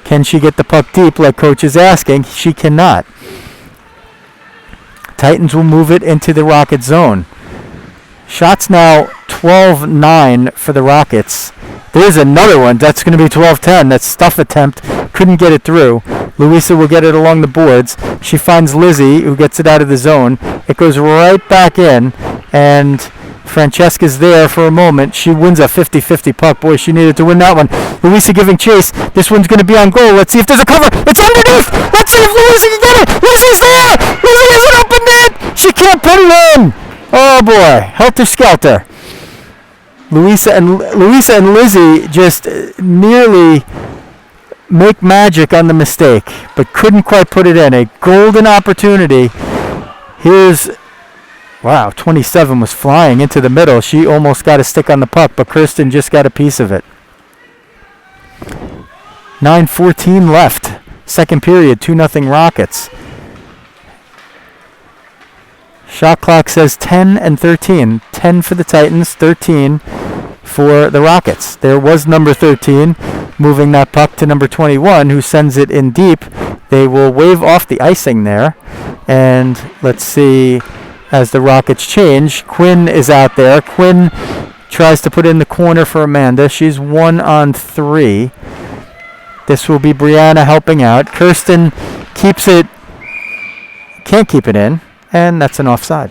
Can she get the puck deep like Coach is asking? She cannot. Titans will move it into the Rocket zone. Shots now 12-9 for the Rockets. There's another one. That's going to be 12-10. That stuff attempt. Couldn't get it through. Louisa will get it along the boards. She finds Lizzie, who gets it out of the zone. It goes right back in, and Francesca's there for a moment. She wins a 50-50 puck. Boy, she needed to win that one. Louisa giving chase. This one's going to be on goal. Let's see if there's a cover. It's underneath. Let's see if Louisa can get it. Lizzie's there. Lizzie has an open net. She can't put it in. Oh, boy. Helter-skelter. Louisa and Lizzie just nearly make magic on the mistake, but couldn't quite put it in. A golden opportunity. Here's, wow, 27 was flying into the middle. She almost got a stick on the puck, but Kirsten just got a piece of it. 9:14 left. Second period, 2-0 Rockets. Shot clock says 10 and 13. 10 for the Titans, 13 for the Rockets. There was number 13 moving that puck to number 21, who sends it in deep. They will wave off the icing there. And let's see, as the Rockets change, Quinn is out there. Quinn tries to put in the corner for Amanda. She's 1-on-3. This will be Brianna helping out. Kirsten keeps it, can't keep it in, and that's an offside.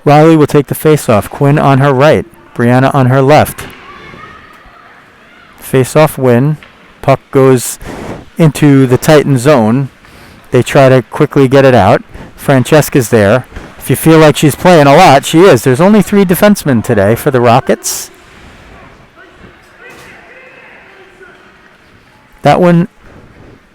Riley will take the face-off. Quinn on her right. Brianna on her left. Face-off win. Puck goes into the Titan zone. They try to quickly get it out. Francesca's there. If you feel like she's playing a lot, she is. There's only 3 defensemen today for the Rockets. That one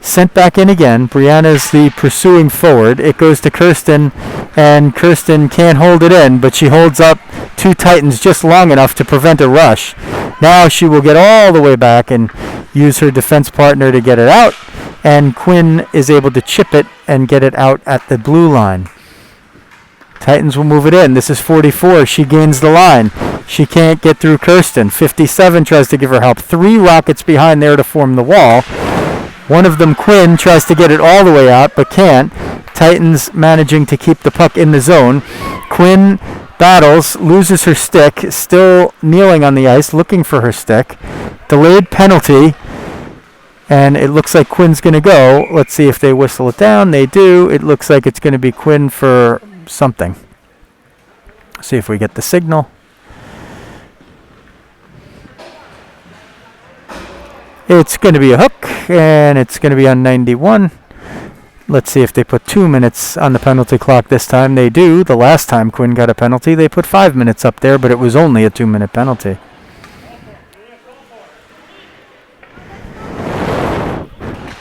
sent back in again. Brianna's the pursuing forward. It goes to Kirsten, and Kirsten can't hold it in, but she holds up 2 Titans just long enough to prevent a rush. Now she will get all the way back and use her defense partner to get it out, and Quinn is able to chip it and get it out at the blue line. Titans will move it in. This is 44. She gains the line. She can't get through Kirsten. 57 tries to give her help. 3 Rockets behind there to form the wall. One of them, Quinn, tries to get it all the way out, but can't. Titans managing to keep the puck in the zone. Quinn battles, loses her stick, still kneeling on the ice, looking for her stick. Delayed penalty, and it looks like Quinn's going to go. Let's see if they whistle it down. They do. It looks like it's going to be Quinn for something. See if we get the signal. It's going to be a hook, and it's going to be on 91. Let's see if they put 2 minutes on the penalty clock this time. They do. The last time Quinn got a penalty, they put 5 minutes up there, but it was only a 2-minute penalty.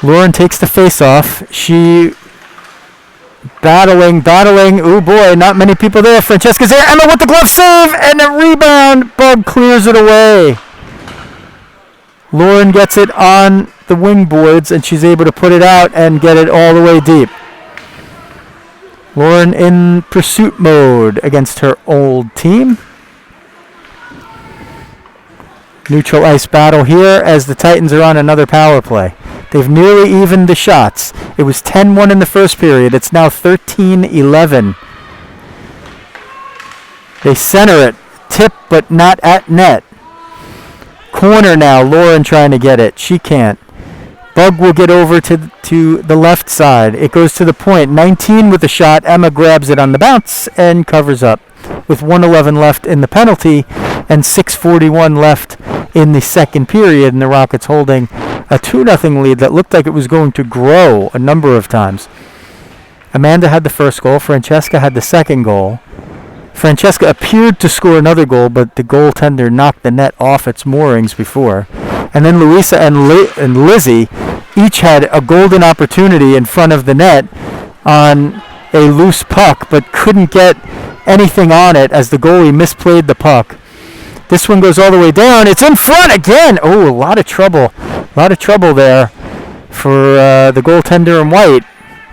Lauren takes the face-off. She battling. Oh boy, not many people there. Francesca's there. Emma with the glove save and a rebound. Bug clears it away. Lauren gets it on the wing boards and she's able to put it out and get it all the way deep. Lauren in pursuit mode against her old team. Neutral ice battle here as the Titans are on another power play. They've nearly evened the shots. It was 10-1 in the first period. It's now 13-11. They center it. Tip, but not at net. Corner now. Lauren trying to get it. She can't. Bug will get over to the left side. It goes to the point. 19 with the shot. Emma grabs it on the bounce and covers up. With 1:11 left in the penalty and 6:41 left in the second period, and the Rockets holding a 2-0 lead that looked like it was going to grow a number of times. Amanda had the first goal. Francesca had the second goal. Francesca appeared to score another goal, but the goaltender knocked the net off its moorings before. And then Louisa and Lizzie each had a golden opportunity in front of the net on a loose puck, but couldn't get anything on it as the goalie misplayed the puck. This one goes all the way down. It's in front again. Oh, a lot of trouble. A lot of trouble there for the goaltender in white,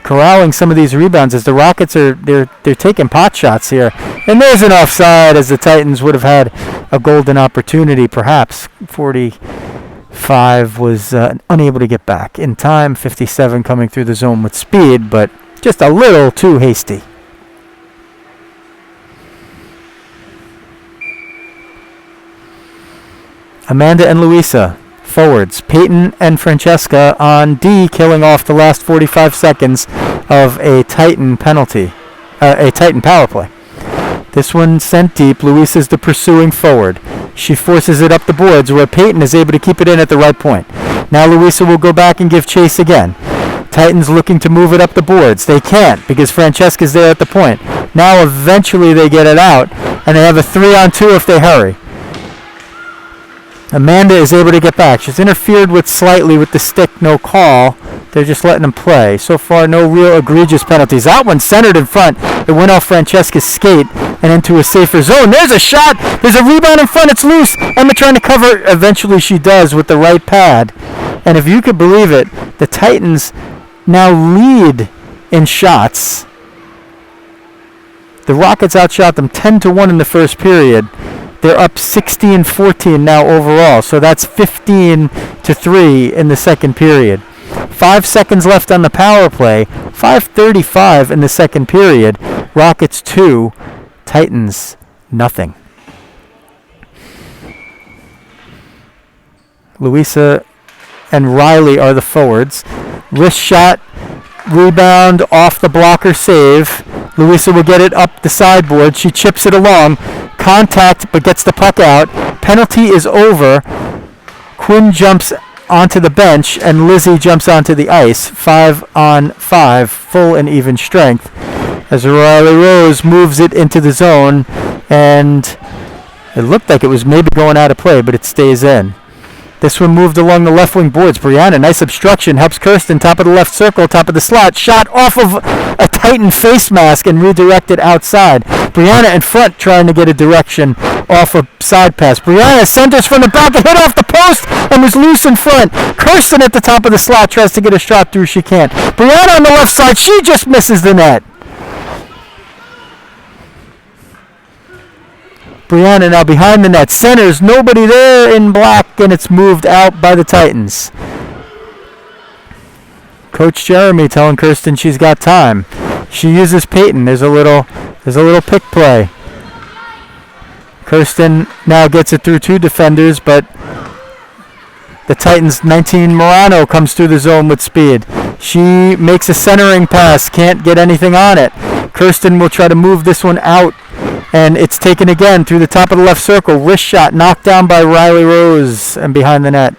corralling some of these rebounds as the Rockets they're taking pot shots here. And there's an offside as the Titans would have had a golden opportunity, perhaps. 45 was unable to get back in time. 57 coming through the zone with speed, but just a little too hasty. Amanda and Louisa, forwards. Peyton and Francesca on D, killing off the last 45 seconds of a Titan penalty, a Titan power play. This one sent deep. Louisa's the pursuing forward. She forces it up the boards where Peyton is able to keep it in at the right point. Now Louisa will go back and give chase again. Titans looking to move it up the boards. They can't because Francesca's there at the point. Now eventually they get it out, and they have a 3-on-2 if they hurry. Amanda is able to get back. She's interfered with slightly with the stick, no call. They're just letting them play. So far, no real egregious penalties. That one centered in front. It went off Francesca's skate and into a safer zone. There's a shot. There's a rebound in front. It's loose. Emma trying to cover. Eventually she does with the right pad. And if you could believe it, the Titans now lead in shots. The Rockets outshot them 10-1 in the first period. They're up 16-14 now overall, so that's 15-3 in the second period. 5 seconds left on the power play. 5:35 in the second period. Rockets 2, Titans nothing. Louisa and Riley are the forwards. Wrist shot, rebound off the blocker save. Louisa will get it up the sideboard. She chips it along. Contact, but gets the puck out. Penalty is over. Quinn jumps onto the bench, and Lizzie jumps onto the ice. 5-on-5, full and even strength. As Riley Rose moves it into the zone, and it looked like it was maybe going out of play, but it stays in. This one moved along the left wing boards. Brianna, nice obstruction, helps Kirsten, top of the left circle, top of the slot. Shot off of a Titan face mask and redirected outside. Brianna in front trying to get a direction off a side pass. Brianna centers from the back and hit off the post and was loose in front. Kirsten at the top of the slot tries to get a shot through. She can't. Brianna on the left side, she just misses the net. Brianna now behind the net. Centers, nobody there in black, and it's moved out by the Titans. Coach Jeremy telling Kirsten she's got time. She uses Peyton. There's a little pick play. Kirsten now gets it through 2 defenders, but the Titans' 19 Morano comes through the zone with speed. She makes a centering pass, can't get anything on it. Kirsten will try to move this one out, and it's taken again through the top of the left circle. Wrist shot knocked down by Riley Rose and behind the net.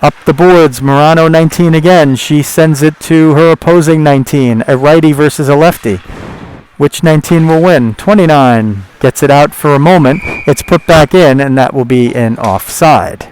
Up the boards, Morano 19 again. She sends it to her opposing 19, a righty versus a lefty. Which 19 will win? 29 gets it out for a moment. It's put back in, and that will be an offside.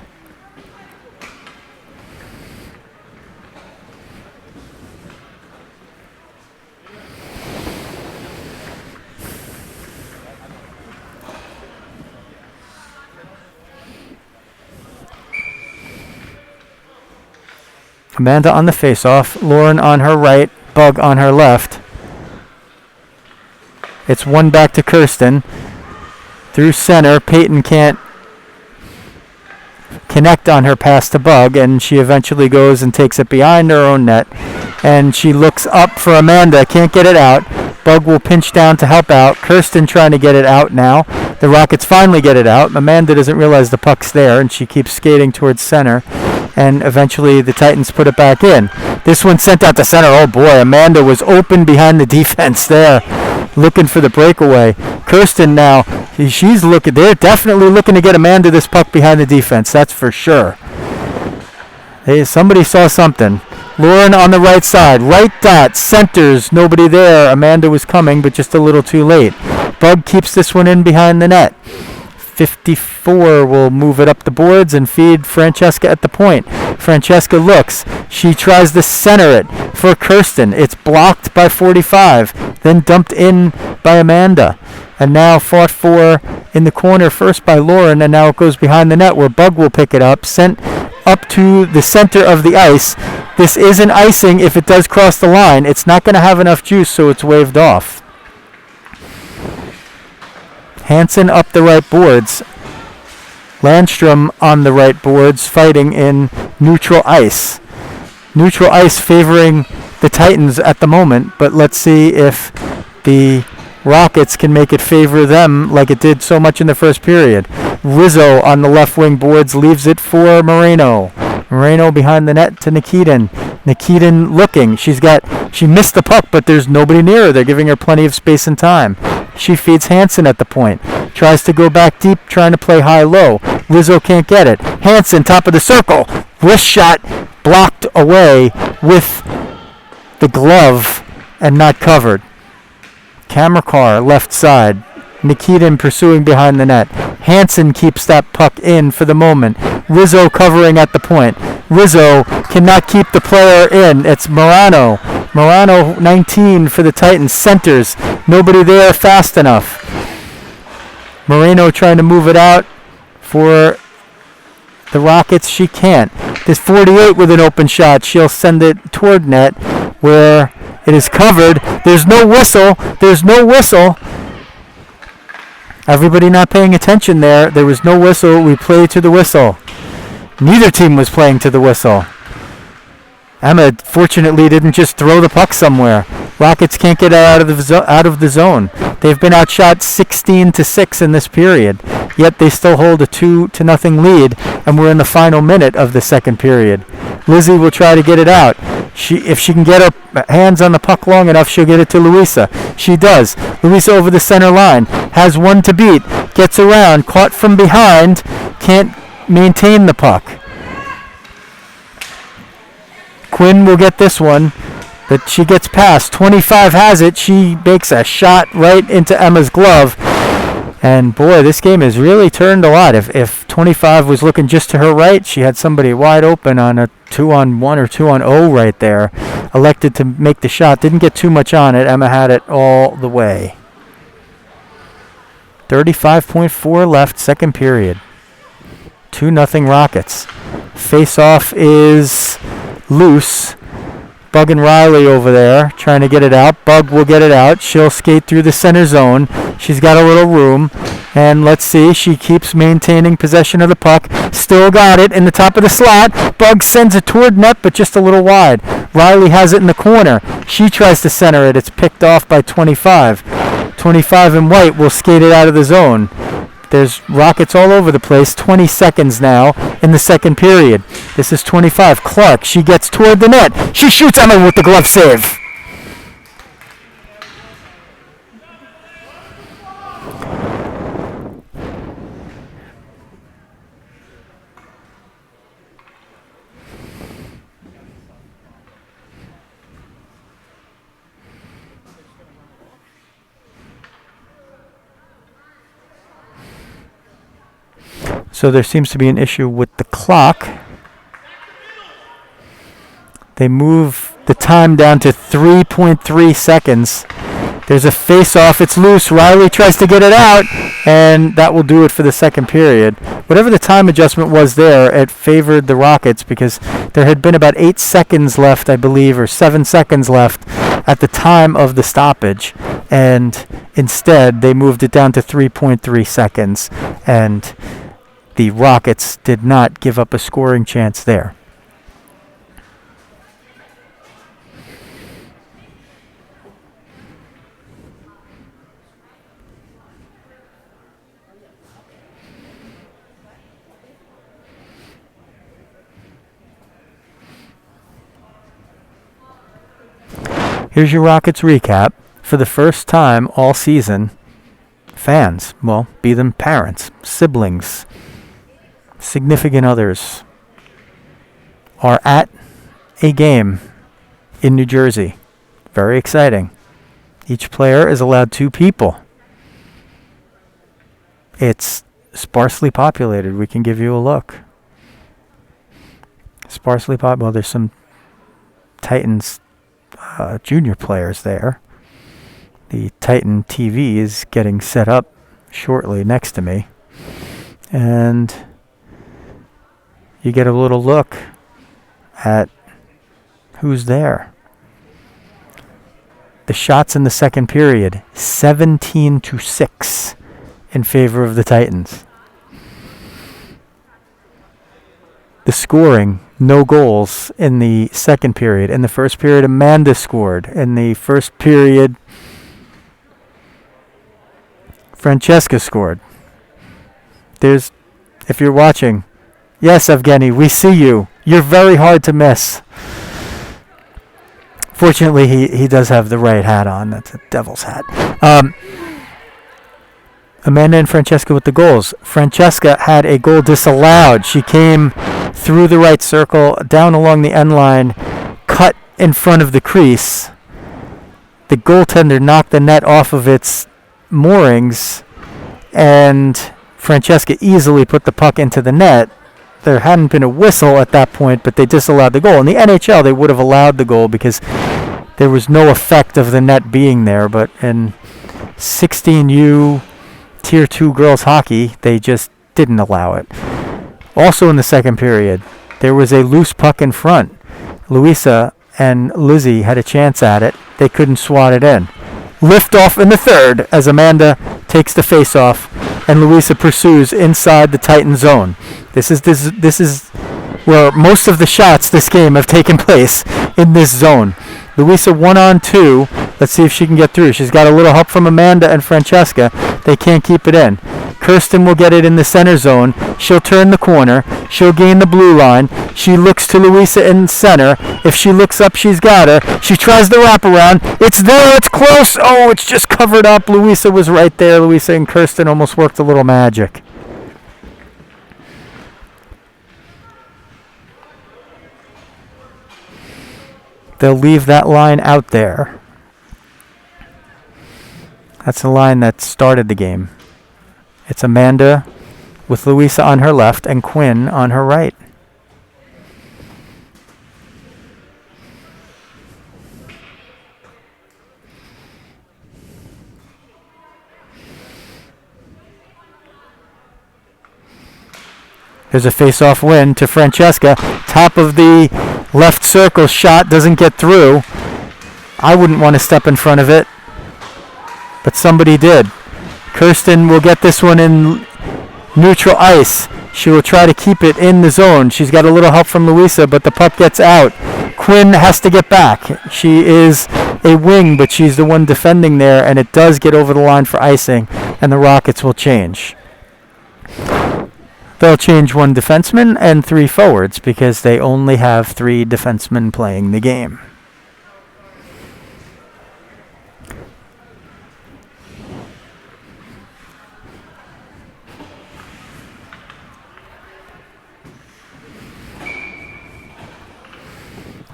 Amanda on the face-off, Lauren on her right, Bug on her left. It's one back to Kirsten. Through center, Peyton can't connect on her pass to Bug, and she eventually goes and takes it behind her own net. And she looks up for Amanda, can't get it out. Bug will pinch down to help out. Kirsten trying to get it out now. The Rockets finally get it out. Amanda doesn't realize the puck's there, and she keeps skating towards center. And eventually the Titans put it back in. This one sent out to center. Oh boy, Amanda was open behind the defense there, looking for the breakaway. Kirsten now, she's looking. They're definitely looking to get Amanda this puck behind the defense. That's for sure. Hey, somebody saw something. Lauren on the right side, right dot, centers, nobody there. Amanda was coming, but just a little too late. Bug keeps this one in behind the net. 54 will move it up the boards and feed Francesca at the point. Francesca looks. She tries to center it for Kirsten. It's blocked by 45, then dumped in by Amanda. And now fought for in the corner first by Lauren, and now it goes behind the net where Bug will pick it up. Sent up to the center of the ice. This isn't icing if it does cross the line. It's not going to have enough juice, so it's waved off. Hansen up the right boards. Landstrom on the right boards, fighting in neutral ice. Neutral ice favoring the Titans at the moment, but let's see if the Rockets can make it favor them like it did so much in the first period. Rizzo on the left wing boards leaves it for Moreno. Moreno behind the net to Nikitin. Nikitin looking. She missed the puck, but there's nobody near her. They're giving her plenty of space and time. She feeds Hansen at the point. Tries to go back deep, trying to play high-low. Rizzo can't get it. Hansen, top of the circle. Wrist shot blocked away with the glove and not covered. Camera car, left side. Nikitin pursuing behind the net. Hansen keeps that puck in for the moment. Rizzo covering at the point. Rizzo cannot keep the player in. It's Morano. Morano 19 for the Titans. Centers. Nobody there fast enough. Moreno trying to move it out for the Rockets. She can't. There's 48 with an open shot. She'll send it toward net where it is covered. There's no whistle. There's no whistle. Everybody not paying attention there. There was no whistle. We played to the whistle. Neither team was playing to the whistle. Emma fortunately didn't just throw the puck somewhere. Rockets can't get out of the zone. They've been outshot 16-6 in this period. Yet they still hold a 2-0 lead, and we're in the final minute of the second period. Lizzie will try to get it out. If she can get her hands on the puck long enough, she'll get it to Luisa. She does. Luisa over the center line. Has one to beat. Gets around. Caught from behind. Can't maintain the puck. Quinn will get this one, but she gets past. 25 has it. She makes a shot right into Emma's glove. And boy, this game has really turned a lot. If 25 was looking just to her right, she had somebody wide open on a 2-on-1 or 2-on-0 right there. Elected to make the shot. Didn't get too much on it. Emma had it all the way. 35.4 left, second period. 2-0 Rockets. Face-off is loose. Bug and Riley over there trying to get it out. Bug will get it out. She'll skate through the center zone. She's got a little room. And let's see. She keeps maintaining possession of the puck. Still got it in the top of the slot. Bug sends it toward net, but just a little wide. Riley has it in the corner. She tries to center it. It's picked off by 25. 25 in white will skate it out of the zone. There's Rockets all over the place. 20 seconds now in the second period. This is 25. Clark, she gets toward the net. She shoots Emma with the glove save. So there seems to be an issue with the clock. They move the time down to 3.3 seconds. There's a face-off. It's loose. Riley tries to get it out, and that will do it for the second period. Whatever the time adjustment was there, it favored the Rockets because there had been about 8 seconds left, I believe, or 7 seconds left at the time of the stoppage. And instead, they moved it down to 3.3 seconds, and the Rockets did not give up a scoring chance there. Here's your Rockets recap. For the first time all season, fans, well, be them parents, siblings, significant others, are at a game in New Jersey. Very exciting. Each player is allowed 2 people. It's sparsely populated. We can give you a look. Sparsely populated. Well, there's some Titans junior players there. The Titan TV is getting set up shortly next to me. And you get a little look at who's there. The shots in the second period, 17-6 in favor of the Titans. The scoring, no goals in the second period. In the first period, Amanda scored. In the first period, Francesca scored. If you're watching, yes, Evgeny, we see you. You're very hard to miss. Fortunately, he does have the right hat on. That's a Devil's hat. Amanda and Francesca with the goals. Francesca had a goal disallowed. She came through the right circle, down along the end line, cut in front of the crease. The goaltender knocked the net off of its moorings, and Francesca easily put the puck into the net. There hadn't been a whistle at that point, but they disallowed the goal. In the NHL, they would have allowed the goal because there was no effect of the net being there, but in 16U Tier 2 girls hockey, they just didn't allow it. Also in the second period, there was a loose puck in front. Louisa and Lizzie had a chance at it. They couldn't swat it in. Lift off in the third as Amanda takes the face-off and Louisa pursues inside the Titan zone. This is where most of the shots this game have taken place, in this zone. Louisa 1-on-2. Let's see if she can get through. She's got a little help from Amanda and Francesca. They can't keep it in. Kirsten will get it in the center zone. She'll turn the corner. She'll gain the blue line. She looks to Louisa in center. If she looks up, she's got her. She tries the wraparound. It's there. It's close. Oh, it's just covered up. Louisa was right there. Louisa and Kirsten almost worked a little magic. They'll leave that line out there. That's the line that started the game. It's Amanda with Louisa on her left and Quinn on her right. There's a face-off win to Francesca. Top of the left circle shot doesn't get through. I wouldn't want to step in front of it, but somebody did. Kirsten will get this one in neutral ice. She will try to keep it in the zone. She's got a little help from Louisa, but the puck gets out. Quinn has to get back. She is a wing, but she's the one defending there, and it does get over the line for icing, and the Rockets will change. They'll change one defenseman and 3 forwards because they only have 3 defensemen playing the game.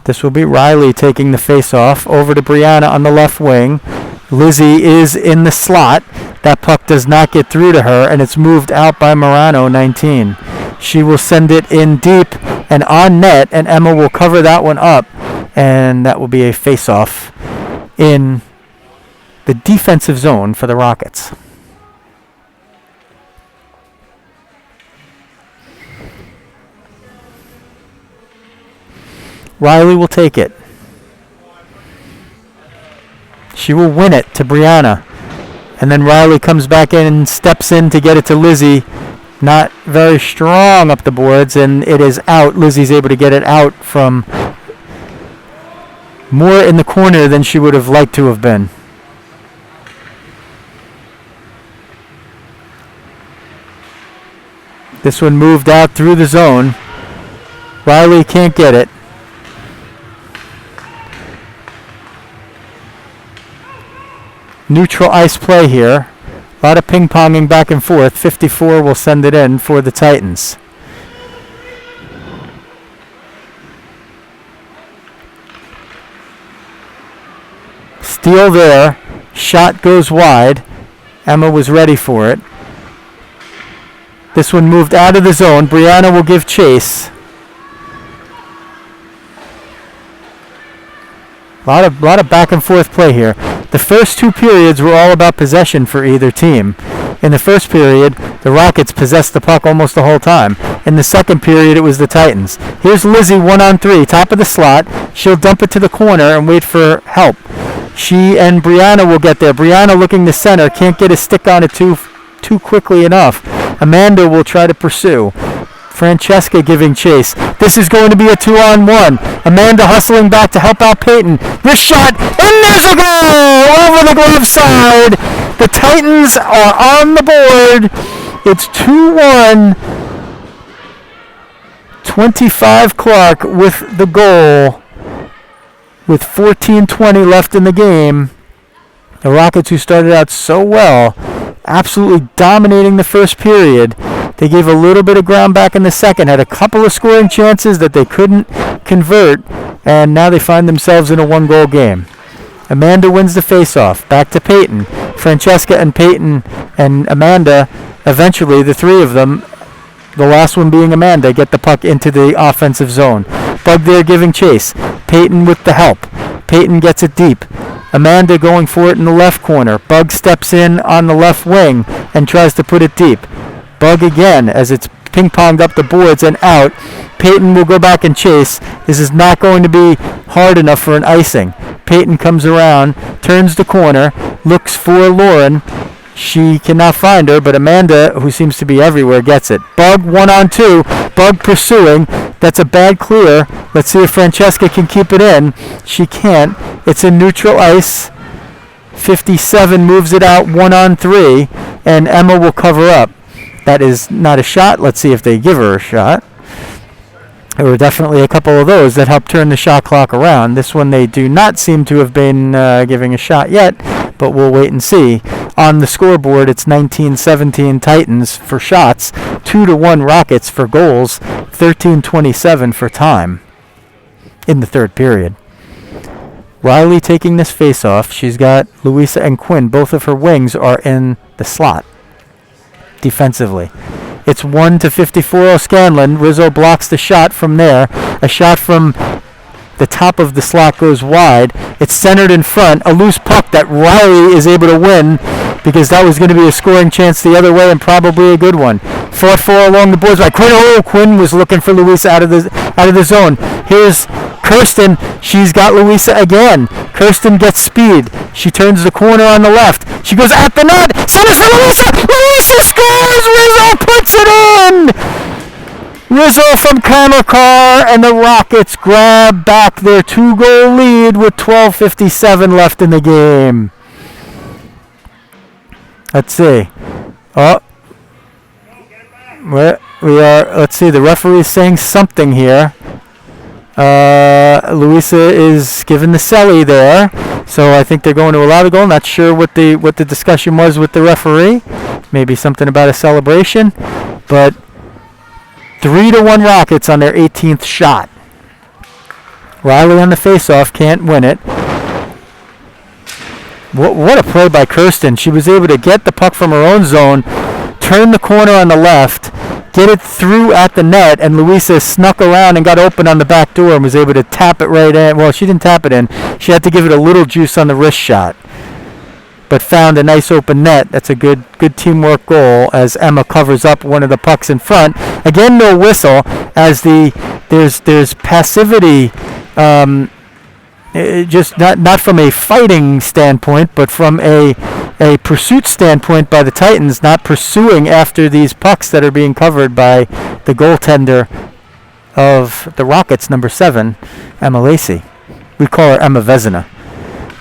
This will be Riley taking the face-off over to Brianna on the left wing. Lizzie is in the slot. That puck does not get through to her, and it's moved out by Morano, 19. She will send it in deep and on net, and Emma will cover that one up, and that will be a face-off in the defensive zone for the Rockets. Riley will take it. She will win it to Brianna. And then Riley comes back in and steps in to get it to Lizzie. Not very strong up the boards, and it is out. Lizzie's able to get it out from more in the corner than she would have liked to have been. This one moved out through the zone. Riley can't get it. Neutral ice play here. A lot of ping-ponging back and forth. 54 will send it in for the Titans. Steal there. Shot goes wide. Emma was ready for it. This one moved out of the zone. Brianna will give chase. A lot of back and forth play here. The first two periods were all about possession for either team. In the first period, the Rockets possessed the puck almost the whole time. In the second period, it was the Titans. Here's Lizzie 1-on-3, top of the slot. She'll dump it to the corner and wait for help. She and Brianna will get there. Brianna looking to center, can't get a stick on it too quickly enough. Amanda will try to pursue. Francesca giving chase. This is going to be a 2-on-1. Amanda hustling back to help out Peyton. This shot, and there's a goal over the glove side. The Titans are on the board. It's 2-1. 25 Clark with the goal. With 14:20 left in the game. The Rockets, who started out so well, absolutely dominating the first period. They gave a little bit of ground back in the second, had a couple of scoring chances that they couldn't convert, and now they find themselves in a one-goal game. Amanda wins the faceoff. Back to Peyton. Francesca and Peyton and Amanda, eventually the three of them, the last one being Amanda, get the puck into the offensive zone. Bug there giving chase. Peyton with the help. Peyton gets it deep. Amanda going for it in the left corner. Bug steps in on the left wing and tries to put it deep. Bug again as it's ping-ponged up the boards and out. Peyton will go back and chase. This is not going to be hard enough for an icing. Peyton comes around, turns the corner, looks for Lauren. She cannot find her, but Amanda, who seems to be everywhere, gets it. Bug 1-on-2. Bug pursuing. That's a bad clear. Let's see if Francesca can keep it in. She can't. It's in neutral ice. 57 moves it out 1-on-3, and Emma will cover up. That is not a shot. Let's see if they give her a shot. There were definitely a couple of those that helped turn the shot clock around. This one they do not seem to have been giving a shot yet, but we'll wait and see. On the scoreboard, it's 19-17 Titans for shots, 2-1 Rockets for goals, 13:27 for time in the third period. Riley taking this face-off. She's got Louisa and Quinn. Both of her wings are in the slot defensively. It's 1-54 O'Scanlan. Rizzo blocks the shot from there. A shot from the top of the slot goes wide. It's centered in front. A loose puck that Riley is able to win because that was going to be a scoring chance the other way and probably a good one. Fought for along the boards by Quinn. Oh, Quinn was looking for Louisa out of the zone. Here's Kirsten. She's got Louisa again. Kirsten gets speed. She turns the corner on the left. She goes at the net. Centers for Louisa. Louisa scores. Rizzo puts it in. Rizzo from Carr, and the Rockets grab back their 2-goal lead with 12:57 left in the game. Let's see. Oh, where we are. Let's see. The referee's saying something here. Louisa is given the celly there, so I think they're going to allow the goal. Not sure what the discussion was with the referee. Maybe something about a celebration, but 3-1 Rockets on their 18th shot. Riley on the faceoff, can't win it. What a play by Kirsten. She was able to get the puck from her own zone, turn the corner on the left, get it through at the net, and Louisa snuck around and got open on the back door and was able to tap it right in. Well, she didn't tap it in. She had to give it a little juice on the wrist shot, but found a nice open net. That's a good teamwork goal as Emma covers up one of the pucks in front. Again, no whistle as there's passivity. Just not from a fighting standpoint, but from a pursuit standpoint by the Titans, not pursuing after these pucks that are being covered by the goaltender of the Rockets, number 7, Emma Lacey. We call her Emma Vezina.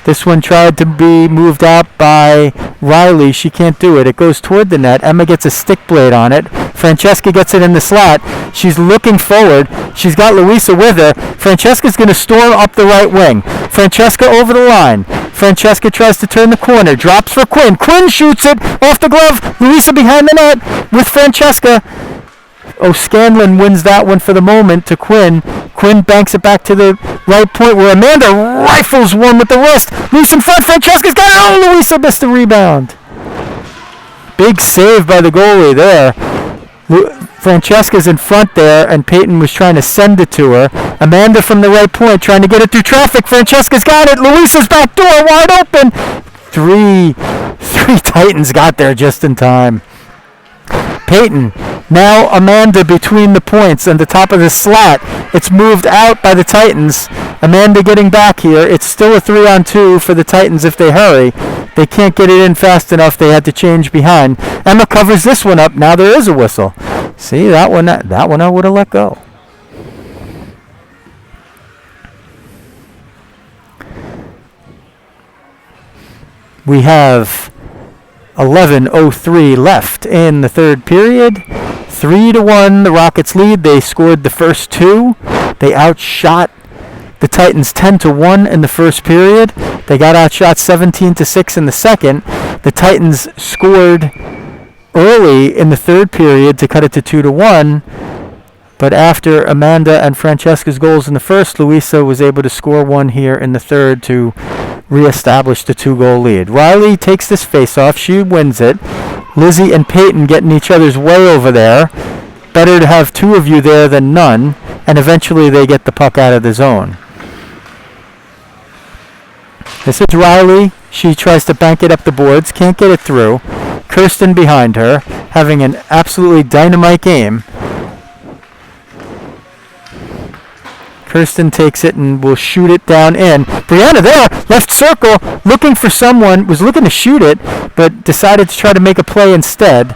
This one tried to be moved out by Riley. She can't do it. It goes toward the net. Emma gets a stick blade on it. Francesca gets it in the slot. She's looking forward. She's got Louisa with her. Francesca's going to storm up the right wing. Francesca over the line. Francesca tries to turn the corner. Drops for Quinn. Quinn shoots it off the glove. Louisa behind the net with Francesca. O'Scanlan wins that one for the moment to Quinn. Quinn banks it back to the right point where Amanda rifles one with the wrist. Loose in front. Francesca's got it. Oh, Louisa missed the rebound. Big save by the goalie there. Francesca's in front there, and Peyton was trying to send it to her. Amanda from the right point trying to get it through traffic. Francesca's got it. Louisa's back door wide open. Three Titans got there just in time. Peyton, now Amanda between the points and the top of the slot. It's moved out by the Titans. Amanda getting back here. It's still a 3-on-2 for the Titans if they hurry. They can't get it in fast enough. They had to change behind. Emma covers this one up. Now there is a whistle. See, that one I would have let go. We have 11:03 left in the third period. 3-1 the Rockets lead. They scored the first 2. They outshot the Titans 10-1 in the first period. They got outshot 17-6 in the second. The Titans scored early in the third period to cut it to 2-1. But after Amanda and Francesca's goals in the first, Louisa was able to score one here in the third to reestablish the 2-goal lead. Riley takes this face-off. She wins it. Lizzie and Peyton get in each other's way over there. Better to have 2 of you there than none. And eventually they get the puck out of the zone. This is Riley. She tries to bank it up the boards. Can't get it through. Kirsten behind her, having an absolutely dynamite game. Kirsten takes it and will shoot it down in. Brianna there, left circle, looking for someone, was looking to shoot it, but decided to try to make a play instead.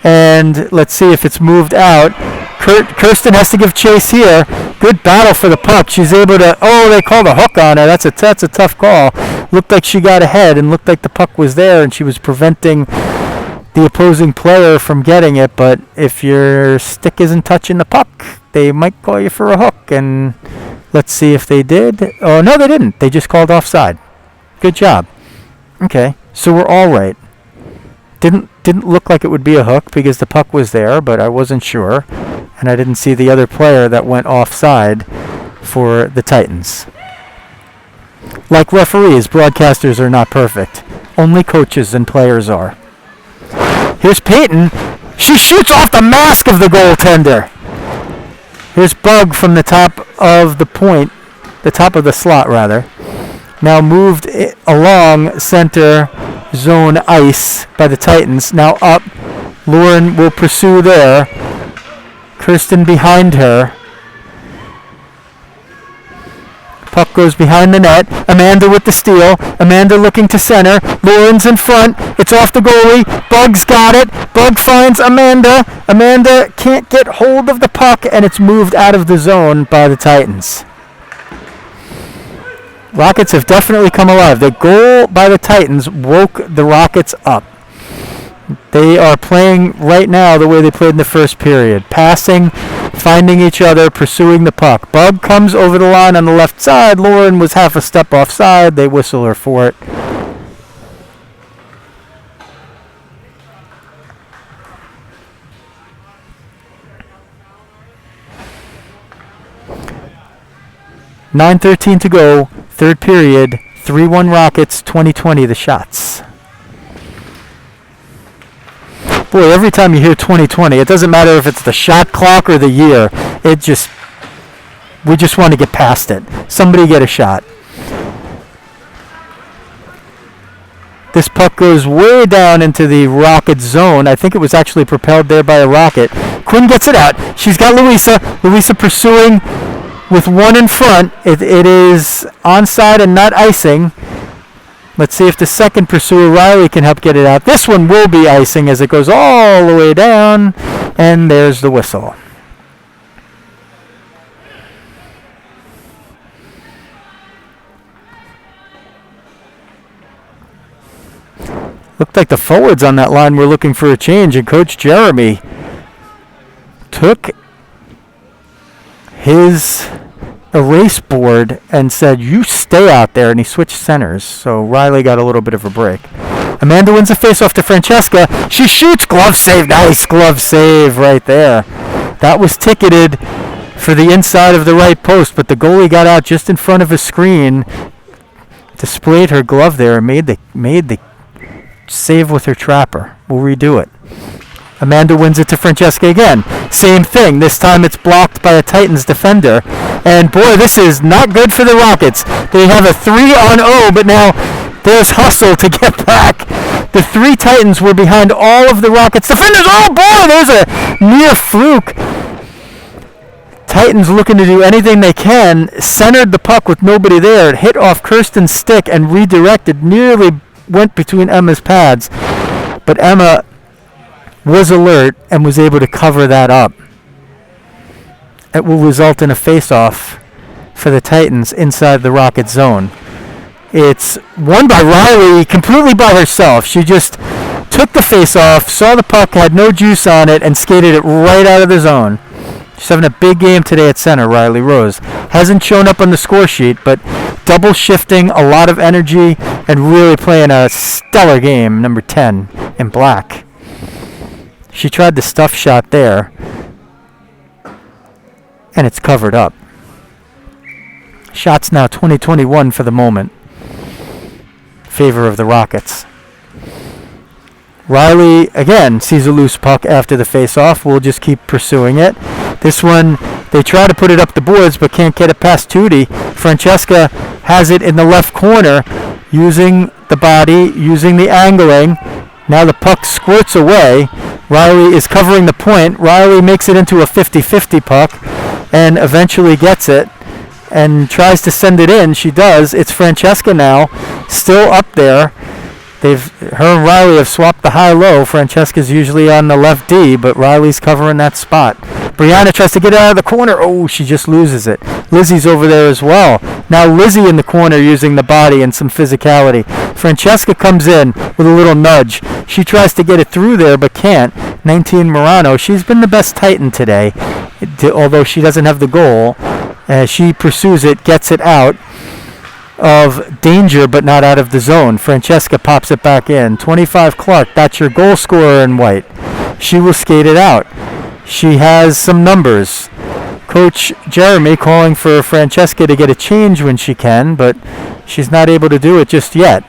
And let's see if it's moved out. Kirsten has to give chase here. Good battle for the puck. She's able to, they called a hook on her. That's a tough call. Looked like she got ahead and looked like the puck was there and she was preventing the opposing player from getting it. But if your stick isn't touching the puck, they might call you for a hook. And let's see if they did. Oh, no, they didn't. They just called offside. Good job. Okay, so we're all right. Didn't look like it would be a hook because the puck was there, but I wasn't sure. And I didn't see the other player that went offside for the Titans. Like referees, broadcasters are not perfect. Only coaches and players are. Here's Peyton. She shoots off the mask of the goaltender. Here's Bug from the top of the point, the top of the slot rather. Now moved along center zone ice by the Titans. Now up. Lauren will pursue there. Kirsten behind her. Puck goes behind the net. Amanda with the steal. Amanda looking to center. Lauren's in front. It's off the goalie. Bug's got it. Bug finds Amanda. Amanda can't get hold of the puck, and it's moved out of the zone by the Titans. Rockets have definitely come alive. The goal by the Titans woke the Rockets up. They are playing right now the way they played in the first period. Passing, finding each other, pursuing the puck. Bug comes over the line on the left side. Lauren was half a step offside. They whistle her for it. (9:13 to go, third period, 3-1 Rockets, 2020 the shots. Boy, every time you hear 2020, it doesn't matter if it's the shot clock or the year. We just want to get past it. Somebody get a shot. This puck goes way down into the Rocket zone. I think it was actually propelled there by a Rocket. Quinn gets it out. She's got Louisa. Louisa pursuing with one in front. It is onside and not icing. Let's see if the second pursuer, Riley, can help get it out. This one will be icing as it goes all the way down. And there's the whistle. Looked like the forwards on that line were looking for a change, and Coach Jeremy took his erase board and said, "You stay out there," and he switched centers, so Riley got a little bit of a break. Amanda wins the faceoff to Francesca. She shoots, glove save, nice glove save right there. That was ticketed for the inside of the right post, but the goalie got out just in front of his screen, displayed her glove there, and made the save with her trapper. We'll redo it. Amanda wins it to Francesca again. Same thing. This time it's blocked by a Titans defender. And boy, this is not good for the Rockets. They have a 3-on-0, but now there's hustle to get back. The 3 Titans were behind all of the Rockets defenders. Oh boy, there's a near fluke. Titans looking to do anything they can. Centered the puck with nobody there. It hit off Kirsten's stick and redirected. Nearly went between Emma's pads, but Emma was alert and was able to cover that up. It will result in a face-off for the Titans inside the Rocket zone. It's won by Riley completely by herself. She just took the face-off, saw the puck, had no juice on it, and skated it right out of the zone. She's having a big game today at center, Riley Rose. Hasn't shown up on the score sheet, but double shifting, a lot of energy, and really playing a stellar game, number 10 in black. She tried the stuff shot there, and it's covered up. Shots now 20-21 for the moment. Favor of the Rockets. Riley, again, sees a loose puck after the face-off. We'll just keep pursuing it. This one, they try to put it up the boards, but can't get it past Tootie. Francesca has it in the left corner, using the body, using the angling. Now the puck squirts away. Riley is covering the point. Riley makes it into a 50-50 puck and eventually gets it and tries to send it in. She does. It's Francesca now, still up there. Her and Riley have swapped the high-low. Francesca's usually on the left D, but Riley's covering that spot. Brianna tries to get it out of the corner. Oh, she just loses it. Lizzie's over there as well. Now Lizzie in the corner using the body and some physicality. Francesca comes in with a little nudge. She tries to get it through there, but can't. 19 Morano. She's been the best Titan today, although she doesn't have the goal. She pursues it, gets it out of danger, but not out of the zone. Francesca pops it back in. 25 Clark, that's your goal scorer in white. She will skate it out. She has some numbers. Coach Jeremy calling for Francesca to get a change when she can, but she's not able to do it just yet.